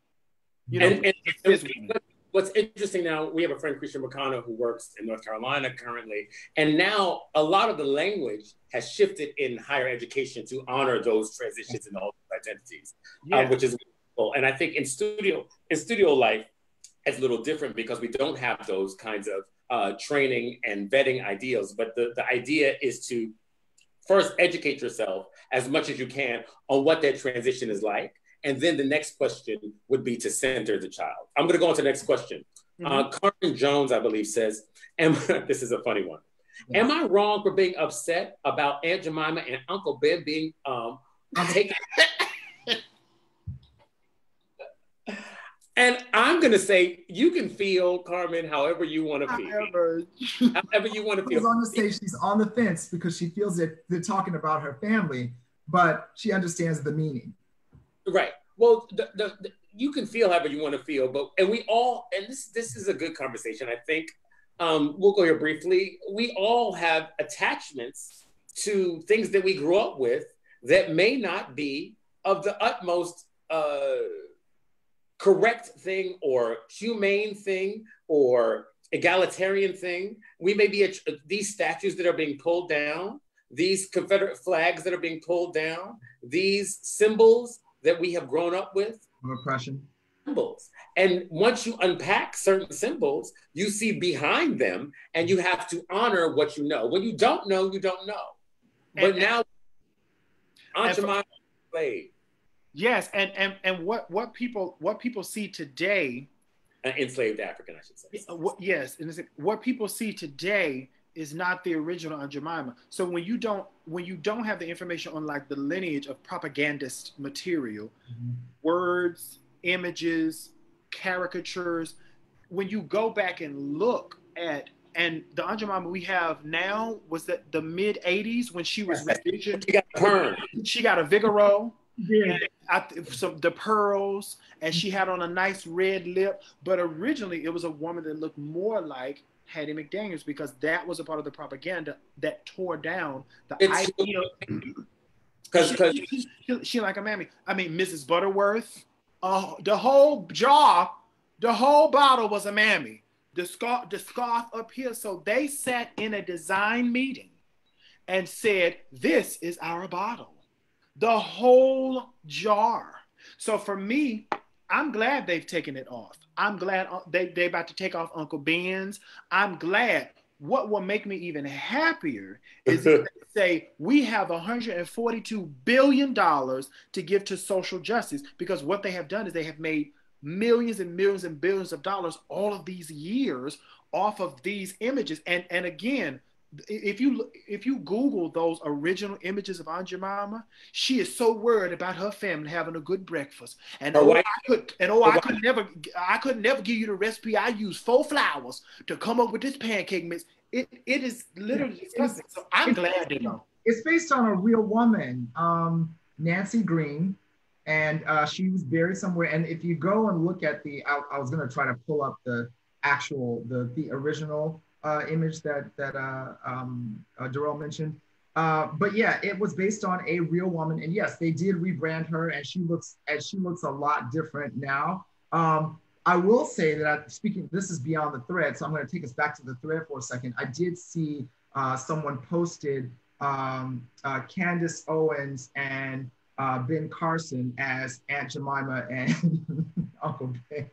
You know, what's interesting now, we have a friend, Christian McConnell, who works in North Carolina currently. And now a lot of the language has shifted in higher education to honor those transitions and all those identities, which is cool. And I think in studio life, it's a little different because we don't have those kinds of training and vetting ideals. But the idea is to first educate yourself as much as you can on what that transition is like. And then the next question would be to center the child. I'm going to go on to the next question. Carmen Jones, I believe, says, this is a funny one. Yeah. Am I wrong for being upset about Aunt Jemima and Uncle Ben being taken? And I'm going to say, you can feel, Carmen, however you want to feel. However you want to feel. I was going to say she's on the fence because she feels that they're talking about her family, but she understands the meaning. Right. Well, you can feel however you want to feel, and we all, and this is a good conversation, I think. We'll go here briefly. We all have attachments to things that we grew up with that may not be of the utmost correct thing or humane thing or egalitarian thing. We may be these statues that are being pulled down, these Confederate flags that are being pulled down, these symbols that we have grown up with. Oppression. Symbols. And once you unpack certain symbols, you see behind them and you have to honor what you know. When you don't know, you don't know. But now, Aunt Jemima played. Yes, and what people see today. Enslaved African, I should say. Yes, and what people see today is not the original Aunt Jemima. So when you don't have the information on like the lineage of propagandist material, words, images, caricatures, when you go back and look at, and the Aunt Jemima we have now was that the mid 80s when she was revisioned. She got perm. She got a Vigoro. Yeah. The pearls, and she had on a nice red lip, but originally it was a woman that looked more like Hattie McDaniels, because that was a part of the propaganda that tore down the idea. Because she like a mammy. I mean, Mrs. Butterworth, the whole jar, the whole bottle was a mammy. The scarf up here. So they sat in a design meeting and said, "This is our bottle." The whole jar. So for me, I'm glad they've taken it off. I'm glad they're about to take off Uncle Ben's. I'm glad. What will make me even happier is if they say we have $142 billion to give to social justice, because what they have done is they have made millions and millions and billions of dollars all of these years off of these images. And again, if you Google those original images of Aunt Jemima, she is so worried about her family having a good breakfast. And I could never give you the recipe. I used 4 flours to come up with this pancake mix. It is literally disgusting. So I'm glad they know. It's based on a real woman, Nancy Green, and she was buried somewhere. And if you go and look at I was going to try to pull up the original image that Darrell mentioned. But yeah, it was based on a real woman. And yes, they did rebrand her, and she looks a lot different now. I will say that this is beyond the thread, so I'm going to take us back to the thread for a second. I did see someone posted Candace Owens and Ben Carson as Aunt Jemima and Uncle Ben.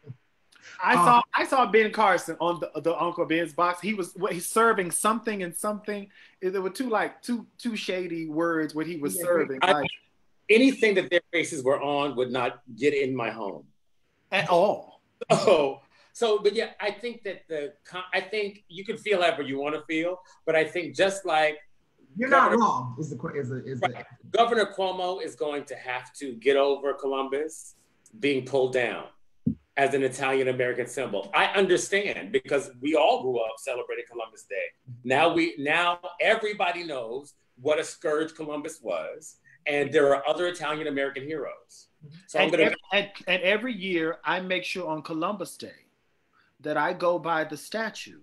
I saw Ben Carson on the Uncle Ben's box. He's serving something and something. There were two shady words what he was serving. anything that their faces were on would not get in my home at all. But yeah, I think that I think you can feel however you want to feel, but I think just like you're not wrong. Governor Cuomo is going to have to get over Columbus being pulled down as an Italian American symbol. I understand because we all grew up celebrating Columbus Day. Now everybody knows what a scourge Columbus was, and there are other Italian American heroes. So and every year I make sure on Columbus Day that I go by the statue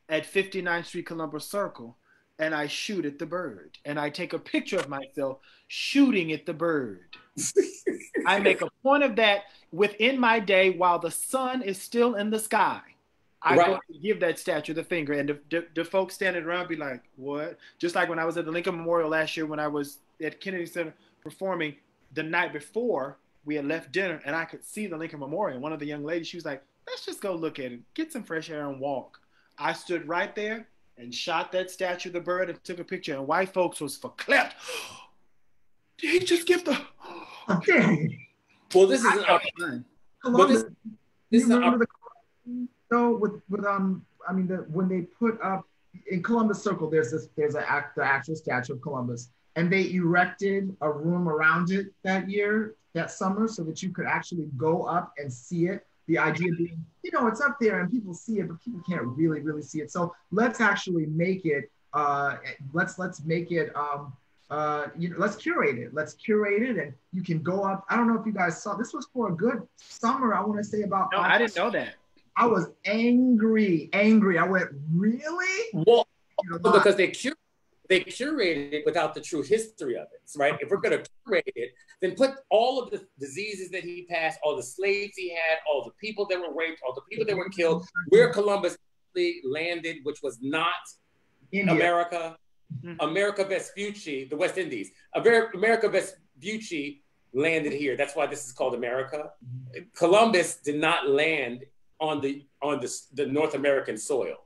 at 59th Street Columbus Circle and I shoot at the bird. And I take a picture of myself shooting at the bird. I make a point of that within my day while the sun is still in the sky. I go to give that statue the finger. And the folks standing around be like, what? Just like when I was at the Lincoln Memorial last year when I was at Kennedy Center performing the night before, we had left dinner and I could see the Lincoln Memorial. One of the young ladies, she was like, let's just go look at it, get some fresh air and walk. I stood right there and shot that statue of the bird and took a picture, and white folks was verklempt. Did he just give the... Well, this is an opportunity. This is an so when they put up in Columbus Circle, there's the actual statue of Columbus, and they erected a room around it that summer, so that you could actually go up and see it. The idea being, it's up there and people see it, but people can't really see it. So let's actually make it. Let's make it. Let's curate it. Let's curate it, and you can go up. I don't know if you guys saw. This was for a good summer. I want to say about. No, I didn't know that. I was angry. I went, really? Well, because they curated it without the true history of it, right? If we're going to curate it, then put all of the diseases that he passed, all the slaves he had, all the people that were raped, all the people that were killed, where Columbus landed, which was not India. America. Mm-hmm. America Vespucci, the West Indies. America Vespucci landed here. That's why this is called America. Mm-hmm. Columbus did not land on the North American soil,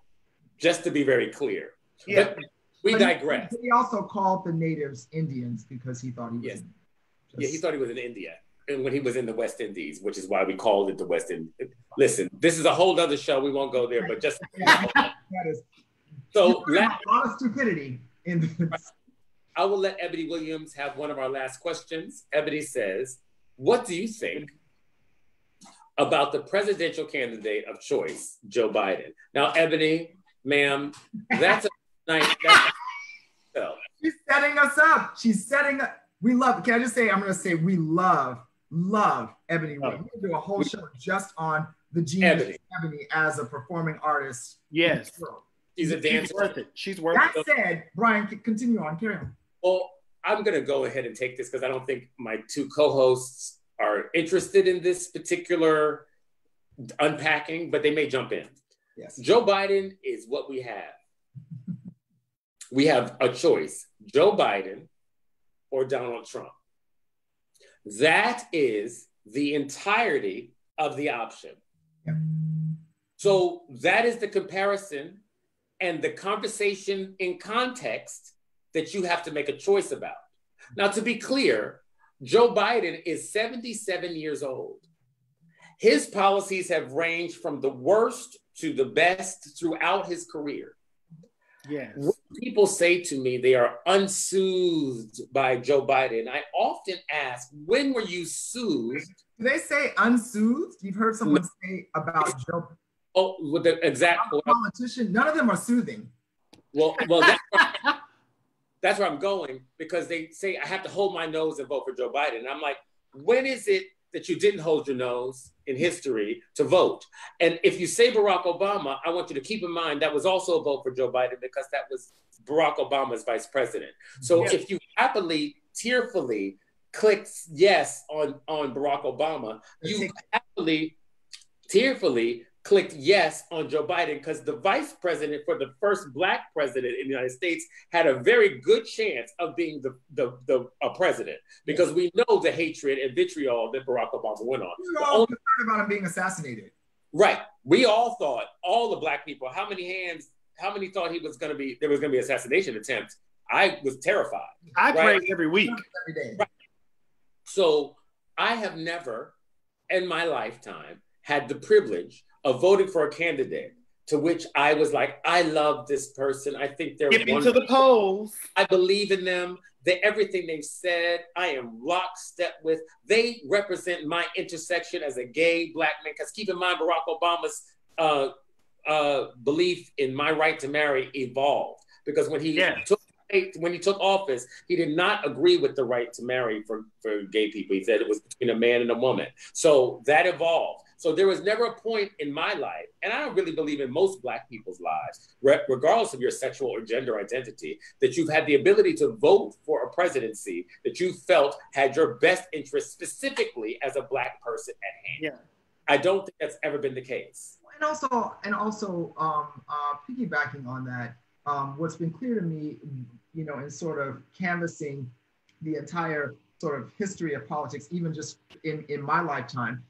just to be very clear. Yeah. But we digress. He also called the natives Indians because he thought he was. Yes. He thought he was in India, and when he was in the West Indies, which is why we called it the West Indies. Listen, this is a whole other show. We won't go there, but just that is so a lot of stupidity in this. I will let Ebony Williams have one of our last questions. Ebony says, "What do you think about the presidential candidate of choice, Joe Biden?" Now, Ebony, ma'am, that's a nice. She's setting us up. She's setting up. We love. Can I just say? I'm going to say we love Ebony. We're going to do a whole show just on the genius Ebony as a performing artist. Yes, she's a dancer. She's worth it. She's worth it. That said, Brian, continue on. Carry on. Well, I'm going to go ahead and take this because I don't think my two co-hosts are interested in this particular unpacking, but they may jump in. Yes. Joe Biden is what we have. We have a choice, Joe Biden or Donald Trump. That is the entirety of the option. Yep. So that is the comparison and the conversation in context that you have to make a choice about. Now, to be clear, Joe Biden is 77 years old. His policies have ranged from the worst to the best throughout his career. Yes. When people say to me they are unsoothed by Joe Biden, I often ask, when were you soothed? Do they say unsoothed? You've heard someone say about Joe. Oh, with the exact politician. None of them are soothing. Well, that's where I'm going, because they say I have to hold my nose and vote for Joe Biden. And I'm like, when is it that you didn't hold your nose in history to vote? And if you say Barack Obama, I want you to keep in mind that was also a vote for Joe Biden because that was Barack Obama's vice president. So if you happily, tearfully clicked yes on Barack Obama, you happily, tearfully clicked yes on Joe Biden because the vice president for the first Black president in the United States had a very good chance of being the president because we know the hatred and vitriol that Barack Obama went on. We were all concerned about him being assassinated. Right. We all thought, all the Black people, how many thought there was going to be an assassination attempt? I was terrified. I prayed every week. Every day. Right. So I have never in my lifetime had the privilege of voting for a candidate to which I was like, I love this person. I think they're Get me wonderful. to the polls. I believe in them. Everything they've said, I am lockstep with. They represent my intersection as a gay Black man. Because keep in mind, Barack Obama's belief in my right to marry evolved. Because when he took office, he did not agree with the right to marry for gay people. He said it was between a man and a woman. So that evolved. So there was never a point in my life, and I don't really believe in most Black people's lives, regardless of your sexual or gender identity, that you've had the ability to vote for a presidency that you felt had your best interest specifically as a Black person at hand. Yeah. I don't think that's ever been the case. And also, piggybacking on that, what's been clear to me, in sort of canvassing the entire sort of history of politics, even just in my lifetime,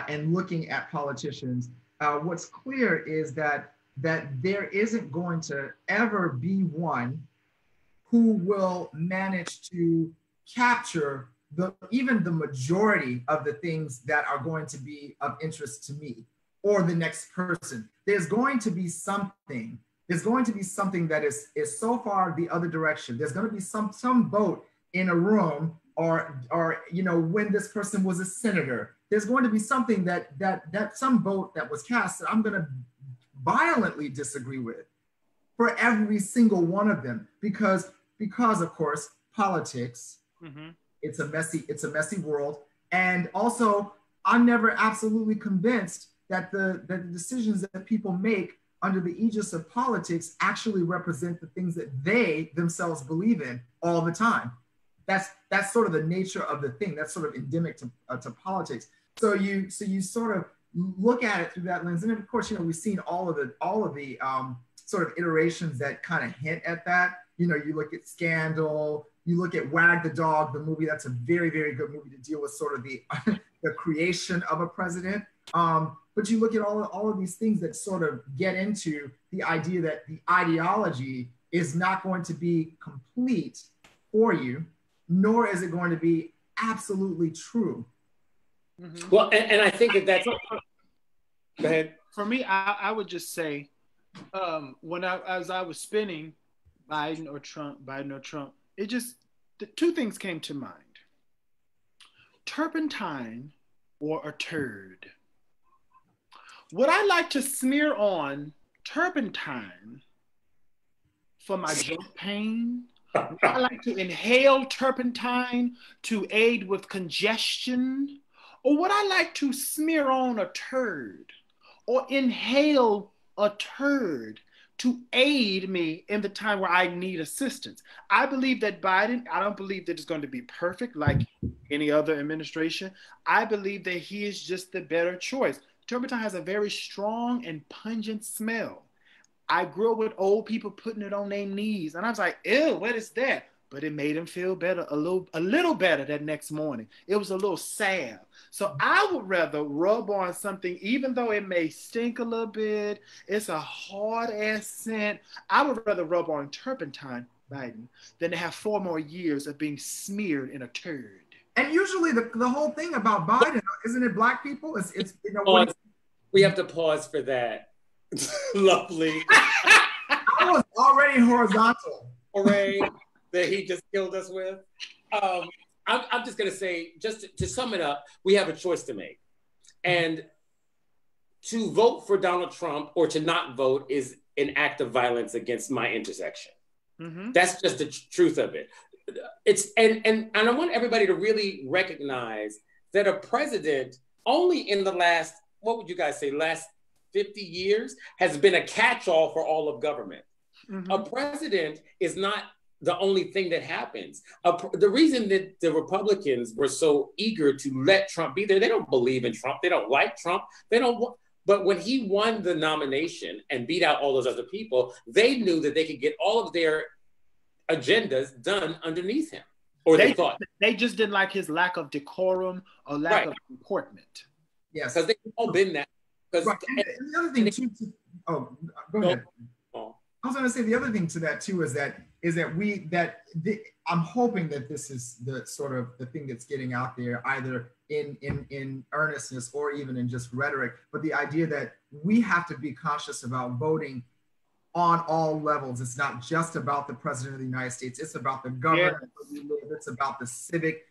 and looking at politicians, what's clear is that there isn't going to ever be one who will manage to capture even the majority of the things that are going to be of interest to me or the next person. There's going to be something that is so far the other direction. There's going to be some vote in a room or when this person was a senator. There's going to be something that some vote that was cast that I'm going to violently disagree with for every single one of them because of course politics. Mm-hmm. It's a messy world, and also I'm never absolutely convinced that the decisions that people make under the aegis of politics actually represent the things that they themselves believe in all the time. That's sort of the nature of the thing. That's sort of endemic to politics. So you sort of look at it through that lens, and then of course we've seen all of the sort of iterations that kind of hint at that. You look at Scandal, you look at Wag the Dog, the movie. That's a very, very good movie to deal with sort of the the creation of a president. But you look at all of these things that sort of get into the idea that the ideology is not going to be complete for you, nor is it going to be absolutely true. Mm-hmm. Well, and I think that's. Go ahead. For me, I would just say, as I was spinning Biden or Trump, the two things came to mind: turpentine or a turd. Would I like to smear on turpentine for my joint pain? Would I like to inhale turpentine to aid with congestion? Or would I like to smear on a turd or inhale a turd to aid me in the time where I need assistance? I believe that Biden, I don't believe that it's going to be perfect like any other administration. I believe that he is just the better choice. Turpentine has a very strong and pungent smell. I grew up with old people putting it on their knees, and I was like, ew, what is that? But it made him feel better, a little better that next morning. It was a little salve. So I would rather rub on something, even though it may stink a little bit, it's a hard ass scent. I would rather rub on turpentine, Biden, than to have 4 more years of being smeared in a turd. And usually the whole thing about Biden, isn't it Black people? It's we have to pause for that. Lovely. I was already horizontal. Hooray that he just killed us with. I'm just going to say, just to sum it up, we have a choice to make. And to vote for Donald Trump or to not vote is an act of violence against my intersection. Mm-hmm. That's just the truth of it. And I want everybody to really recognize that a president only in the last, what would you guys say, last 50 years has been a catch-all for all of government. Mm-hmm. A president is not the only thing that happens. The reason that the Republicans were so eager to let Trump be there, they don't believe in Trump. They don't like Trump. But when he won the nomination and beat out all those other people, they knew that they could get all of their agendas done underneath him. Or they thought. They just didn't like his lack of decorum or lack of comportment. Yes. Because they've all been that. Right. And the other thing too, go ahead. I was going to say the other thing to that too is that I'm hoping that this is the sort of the thing that's getting out there, either in earnestness or even in just rhetoric. But the idea that we have to be conscious about voting on all levels. It's not just about the president of the United States. It's about the governor where we live. It's about the civic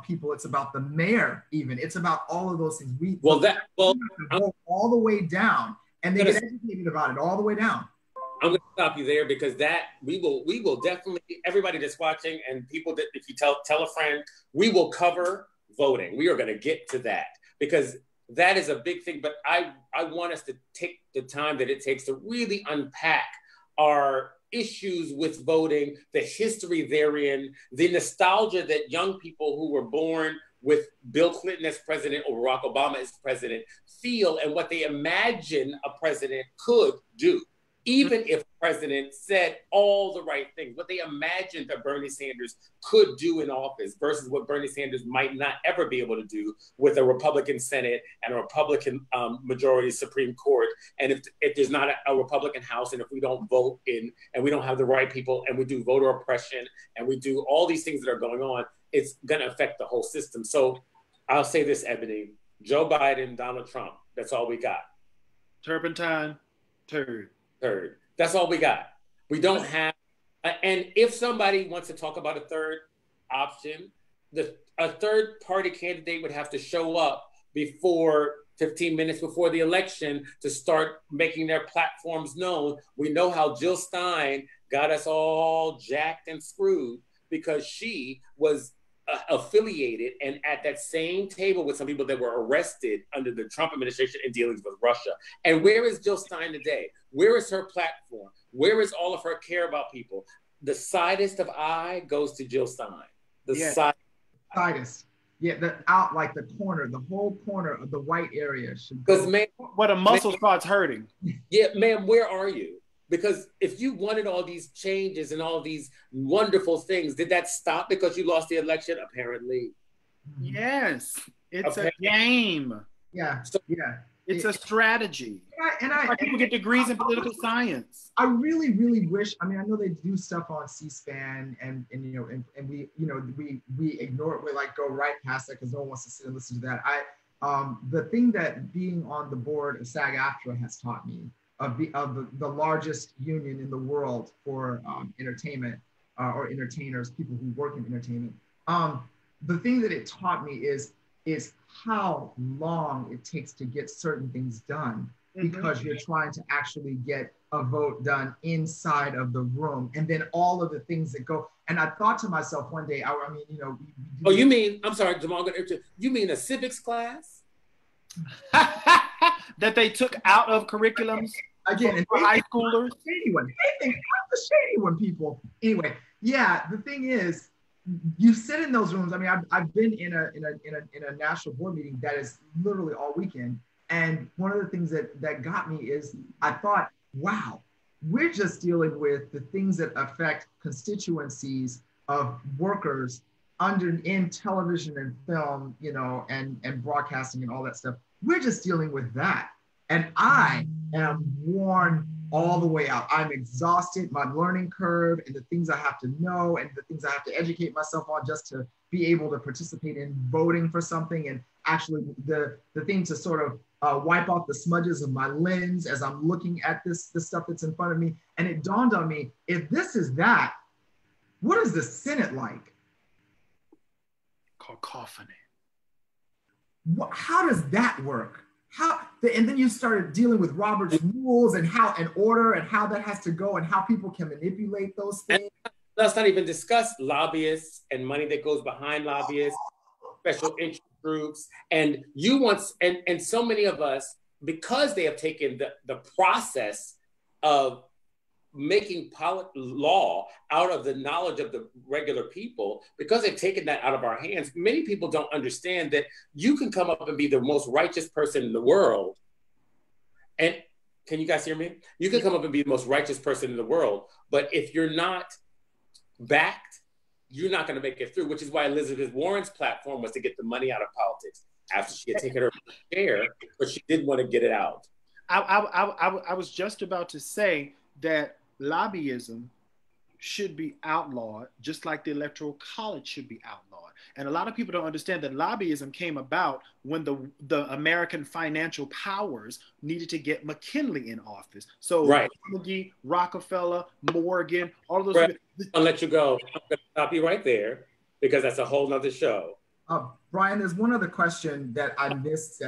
people. It's about the mayor. Even it's about all of those things. We have to vote all the way down, and they get educated about it all the way down. I'm going to stop you there because that we will definitely, everybody that's watching and people that, if you tell a friend, we will cover voting. We are going to get to that because that is a big thing. But I want us to take the time that it takes to really unpack our issues with voting, the history therein, the nostalgia that young people who were born with Bill Clinton as president or Barack Obama as president feel, and what they imagine a president could do. Even if the president said all the right things, what they imagined that Bernie Sanders could do in office versus what Bernie Sanders might not ever be able to do with a Republican Senate and a Republican majority Supreme Court. And if there's not a Republican House, and if we don't vote in, and we don't have the right people, and we do voter oppression, and we do all these things that are going on, it's going to affect the whole system. So I'll say this, Ebony, Joe Biden, Donald Trump, that's all we got. Turpentine, turd. Third. That's all we got. We don't have, and if somebody wants to talk about a third option, a third party candidate would have to show up before 15 minutes before the election to start making their platforms known. We know how Jill Stein got us all jacked and screwed because she was affiliated and at that same table with some people that were arrested under the Trump administration in dealings with Russia. And where is Jill Stein today? Where is her platform? Where is all of her care about people? The sidest of eye goes to Jill Stein. Sidest. Yeah, like the corner, the whole corner of the white area should go. Because, man, where the muscle starts hurting. Yeah, ma'am, where are you? Because if you wanted all these changes and all these wonderful things, did that stop because you lost the election? Apparently. Yes. It's a game. Yeah. It's a strategy. And people get degrees in political science. I really, really wish, I mean, I know they do stuff on C-SPAN and we, we ignore it. We like go right past that because no one wants to sit and listen to that. The thing that being on the board of SAG-AFTRA has taught me of the largest union in the world for entertainment or entertainers, people who work in entertainment. The thing that it taught me is how long it takes to get certain things done because you're trying to actually get a vote done inside of the room, and then all of the things that go. And I thought to myself one day, you mean, I'm sorry, Jamal, you mean a civics class? That they took out of curriculums again for high schoolers. Shady one. They think I'm the shady one, people. Anyway, yeah. The thing is, you sit in those rooms. I mean, I've been in a national board meeting that is literally all weekend, and one of the things that got me is I thought, wow, we're just dealing with the things that affect constituencies of workers in television and film, and broadcasting and all that stuff. We're just dealing with that. And I am worn all the way out. I'm exhausted, my learning curve and the things I have to know and the things I have to educate myself on just to be able to participate in voting for something, and actually the thing to sort of wipe off the smudges of my lens as I'm looking at this stuff that's in front of me. And it dawned on me, if this is that, what is the Senate like? Cacophony. How does that work? And then you started dealing with Robert's rules and order and how that has to go and how people can manipulate those things. And let's not even discuss lobbyists and money that goes behind lobbyists, special interest groups, and and so many of us, because they have taken the process of making law out of the knowledge of the regular people, because they've taken that out of our hands, many people don't understand that you can come up and be the most righteous person in the world. And can you guys hear me? You can come up and be the most righteous person in the world, but if you're not backed, you're not going to make it through, which is why Elizabeth Warren's platform was to get the money out of politics after she had taken her share, but she didn't want to get it out. I was just about to say that lobbyism should be outlawed, just like the electoral college should be outlawed. And a lot of people don't understand that lobbyism came about when the American financial powers needed to get McKinley in office. So Right. Carnegie, Rockefeller, Morgan, all of those Brett, people. I'll let you go. I'm going to stop you right there because that's a whole nother show. Brian, there's one other question that I missed.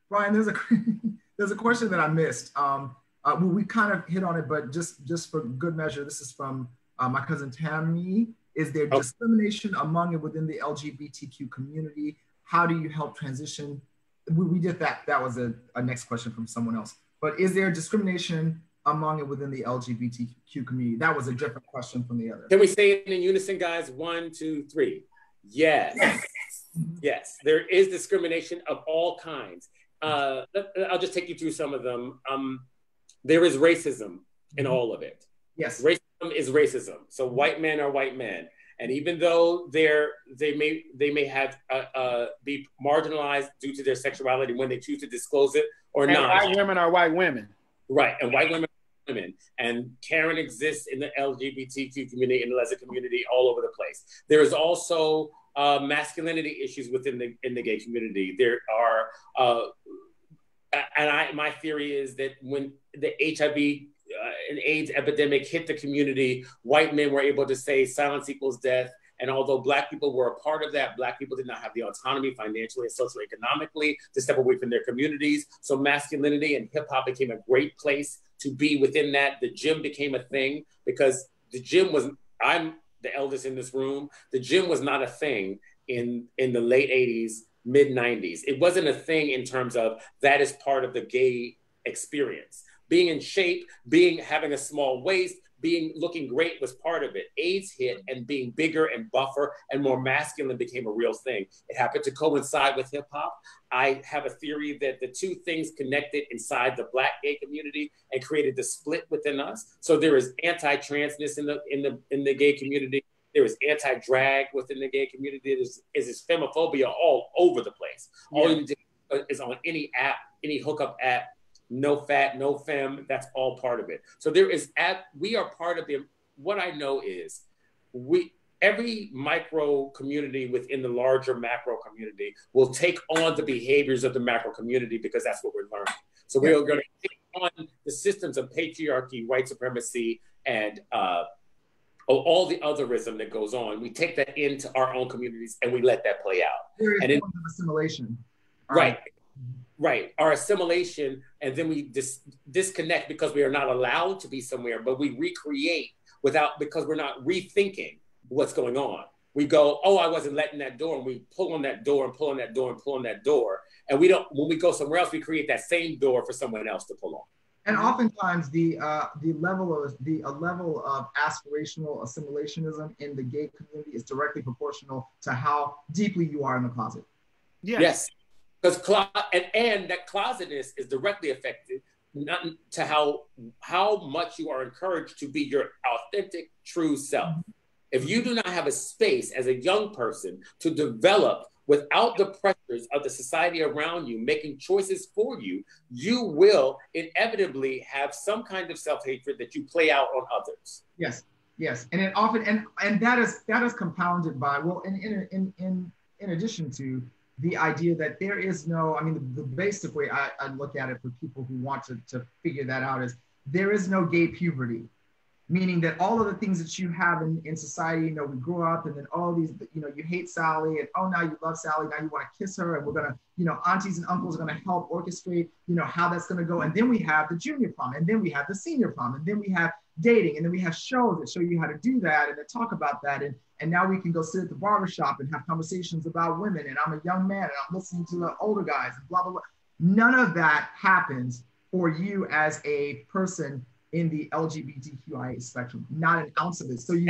Brian, there's a question that I missed. We kind of hit on it, but just for good measure, this is from my cousin Tammy. Is there discrimination among and within the LGBTQ community? How do you help transition? We did that. That was a next question from someone else. But is there discrimination among and within the LGBTQ community? That was a different question from the other. Can we say it in unison, guys? 1, 2, 3. Yes. Yes. Yes. There is discrimination of all kinds. I'll just take you through some of them. There is racism in all of it. Yes. Racism is racism. So white men are white men. And even though they may have be marginalized due to their sexuality when they choose to disclose it or and not. White women are white women. Right. And white women are women. And Karen exists in the LGBTQ community, in the lesbian community, all over the place. There is also masculinity issues within the gay community. There are my theory is that when the HIV and AIDS epidemic hit the community, white men were able to say silence equals death. And although Black people were a part of that, Black people did not have the autonomy financially and socioeconomically to step away from their communities. So masculinity and hip hop became a great place to be within that. The gym became a thing because the gym was, I'm the eldest in this room, the gym was not a thing in the late 80s, mid 90s. It wasn't a thing in terms of that is part of the gay experience. Being in shape, having a small waist, looking great was part of it. AIDS hit and being bigger and buffer and more masculine became a real thing. It happened to coincide with hip hop. I have a theory that the two things connected inside the Black gay community and created the split within us. So there is anti-transness in the gay community. There is anti-drag within the gay community. There is femophobia all over the place. Yeah. All you need to do is on any app, any hookup app, no fat, no femme, that's all part of it. So we are part of what I know is every micro community within the larger macro community will take on the behaviors of the macro community because that's what we're learning. So we're going to take on the systems of patriarchy, white supremacy, and all the otherism that goes on. We take that into our own communities and we let that play out. There is forms of assimilation. Right, our assimilation, and then we disconnect because we are not allowed to be somewhere, but we recreate because we're not rethinking what's going on. We go, oh, I wasn't letting that door, and we pull on that door and pull on that door and pull on that door. And when we go somewhere else, we create that same door for someone else to pull on. And oftentimes the level of aspirational assimilationism in the gay community is directly proportional to how deeply you are in the closet. Yes. Because and that closetness is directly affected not to how much you are encouraged to be your authentic, true self. If you do not have a space as a young person to develop without the pressures of the society around you, making choices for you, you will inevitably have some kind of self-hatred that you play out on others. Yes, and it often and that is compounded by in addition to the idea that there is no, the basic way I look at it for people who want to figure that out is there is no gay puberty, meaning that all of the things that you have in society, we grow up and then all these, you hate Sally and now you love Sally, now you want to kiss her and we're going to, aunties and uncles are going to help orchestrate, how that's going to go. And then we have the junior prom and then we have the senior prom and then we have dating and then we have shows that show you how to do that and then talk about that. And now we can go sit at the barbershop and have conversations about women. And I'm a young man and I'm listening to the older guys and blah, blah, blah. None of that happens for you as a person in the LGBTQIA spectrum, not an ounce of it. So you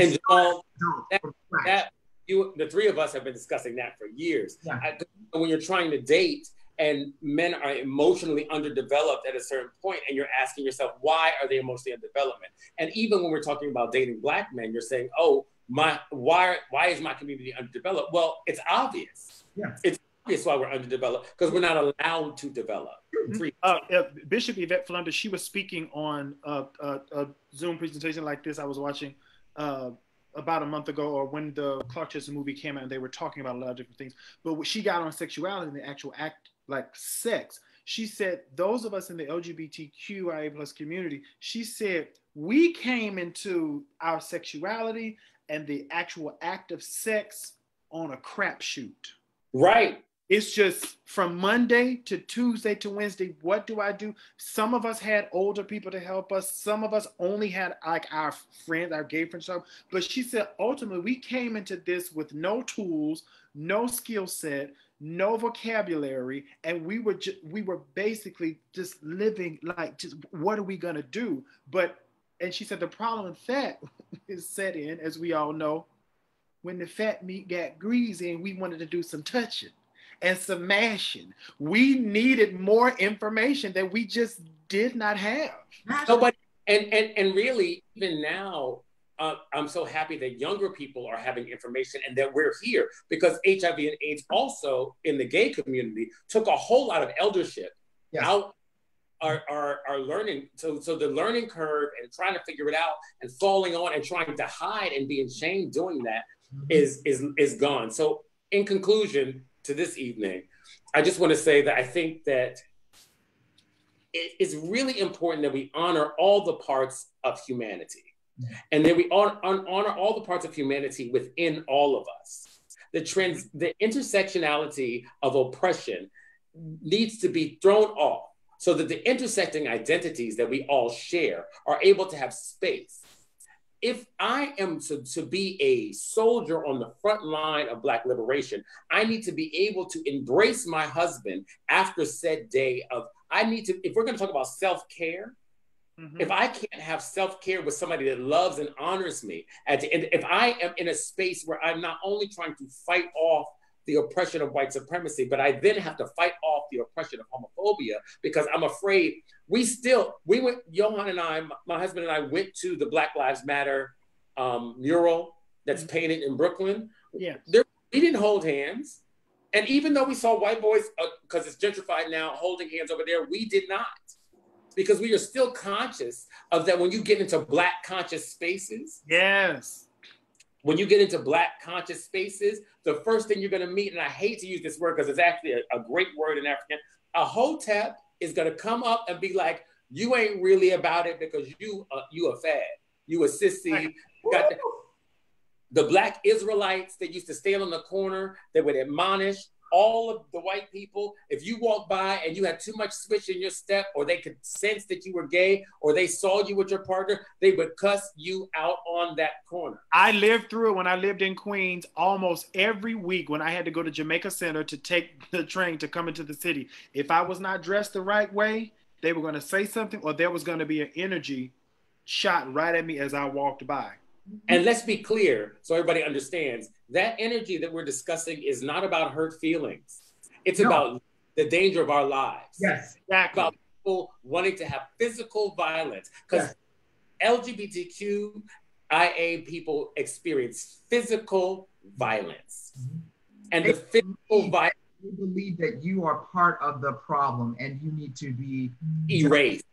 the three of us have been discussing that for years. Yeah. When you're trying to date and men are emotionally underdeveloped at a certain point and you're asking yourself, why are they emotionally underdeveloped? And even when we're talking about dating Black men, you're saying, why is my community underdeveloped? Well, it's obvious. Yeah. It's obvious why we're underdeveloped because we're not allowed to develop. Bishop Yvette Flunder, she was speaking on a Zoom presentation like this I was watching about a month ago, or when the Clark Chester movie came out, and they were talking about a lot of different things. But when she got on sexuality and the actual act, like sex, she said, those of us in the LGBTQIA plus community, she said, we came into our sexuality and the actual act of sex on a crapshoot. Right. It's just from Monday to Tuesday to Wednesday, what do I do? Some of us had older people to help us. Some of us only had like our friends, our gay friends. But she said, ultimately, we came into this with no tools, no skill set, no vocabulary. And we were basically just living like, just what are we going to do? And she said, the problem with that is set in, as we all know, when the fat meat got greasy and we wanted to do some touching and some mashing. We needed more information that we just did not have. Nobody, and really, even now, I'm so happy that younger people are having information and that we're here, because HIV and AIDS also in the gay community took a whole lot of eldership out our learning. So the learning curve and trying to figure it out and falling on and trying to hide and being shamed doing that is gone. So in conclusion to this evening, I just want to say that I think that it's really important that we honor all the parts of humanity, and that we honor all the parts of humanity within all of us. The intersectionality of oppression needs to be thrown off so that the intersecting identities that we all share are able to have space. If I am to be a soldier on the front line of Black liberation, I need to be able to embrace my husband after said day of, if we're gonna talk about self-care, if I can't have self-care with somebody that loves and honors me, and if I am in a space where I'm not only trying to fight off the oppression of white supremacy, but I then have to fight off the oppression of homophobia, because I'm afraid Johan and I, my husband and I, went to the Black Lives Matter mural that's painted in Brooklyn. Yeah. We didn't hold hands. And even though we saw white boys, because it's gentrified now, holding hands over there, we did not. Because we are still conscious of that when you get into Black conscious spaces. Yes. When you get into Black conscious spaces, the first thing you're going to meet, and I hate to use this word because it's actually a great word in African, a hotep is going to come up and be like, you ain't really about it because you a fad, you a sissy. Got the Black Israelites that used to stand on the corner that would admonish all of the white people. If you walk by and you had too much switch in your step, or they could sense that you were gay, or they saw you with your partner, they would cuss you out on that corner. I lived through it when I lived in Queens almost every week when I had to go to Jamaica Center to take the train to come into the city. If I was not dressed the right way, they were going to say something, or there was going to be an energy shot right at me as I walked by. And let's be clear so everybody understands, that energy that we're discussing is not about hurt feelings. It's about the danger of our lives. Yes, exactly. About people wanting to have physical violence, because LGBTQIA people experience physical violence. And the physical violence, you believe that you are part of the problem and you need to be erased.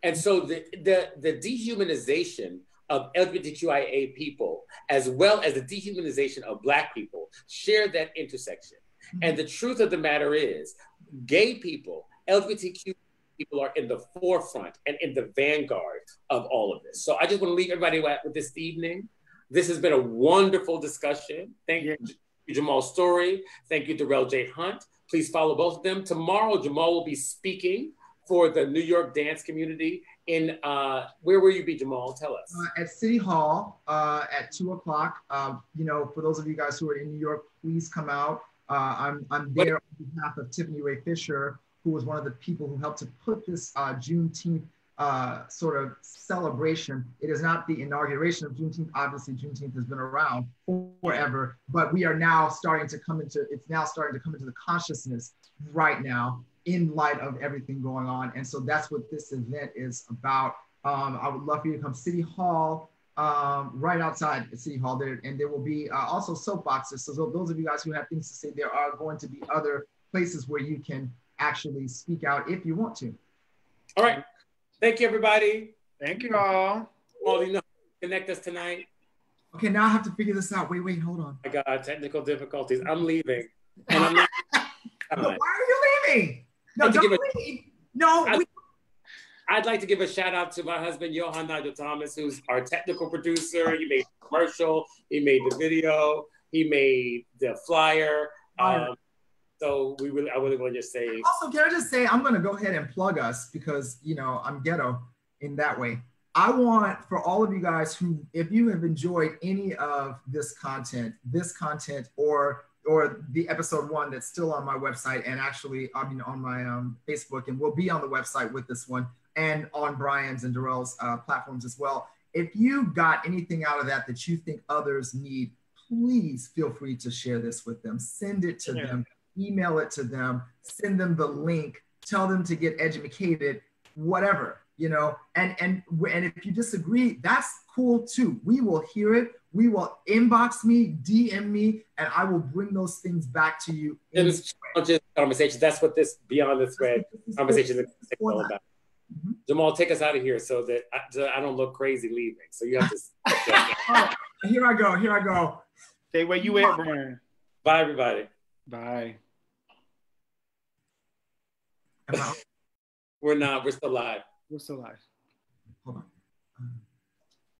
And so the dehumanization of LGBTQIA people, as well as the dehumanization of Black people, share that intersection. And the truth of the matter is, gay people, LGBTQ people are in the forefront and in the vanguard of all of this. So I just want to leave everybody with this evening. This has been a wonderful discussion. Thank you, Jamal Story. Thank you, Darrell J. Hunt. Please follow both of them. Tomorrow, Jamal will be speaking for the New York dance community in, where will you be, Jamal? Tell us. At City Hall at 2 o'clock. For those of you guys who are in New York, please come out. I'm there on behalf of Tiffany Ray Fisher, who was one of the people who helped to put this Juneteenth sort of celebration. It is not the inauguration of Juneteenth. Obviously, Juneteenth has been around forever, but we are now starting to come into the consciousness right now, in light of everything going on. And so that's what this event is about. I would love for you to come. City Hall, right outside City Hall there, and there will be also soapboxes. So those of you guys who have things to say, there are going to be other places where you can actually speak out if you want to. All right. Thank you, everybody. Thank you all. All you know, connect us tonight. Okay, now I have to figure this out. Wait, hold on. I got technical difficulties. I'm leaving. And I'm leaving. No, why are you leaving? No, don't leave. No, I'd like to give a shout out to my husband, Johan Nigel Thomas, who's our technical producer. He made the commercial, he made the video, he made the flyer. So I really want to just say. Also, can I just say, I'm going to go ahead and plug us because, you know, I'm ghetto in that way. I want for all of you guys who, if you have enjoyed any of this content or the episode 1 that's still on my website and actually, I mean, on my Facebook and will be on the website with this one and on Brian's and Darrell's platforms as well. If you got anything out of that you think others need, please feel free to share this with them. Send it to them, email it to them, send them the link, tell them to get educated, whatever, you know, and if you disagree, that's cool too. We will hear it. We will inbox me, DM me, and I will bring those things back to you. It was just conversations. That's what this Beyond the Thread conversation is all about. Mm-hmm. Jamal, take us out of here so that I don't look crazy leaving. So you have to. Oh, here I go. Stay where you at, Brian. Bye, everybody. Bye. Am I- We're not. We're still live. We're still live.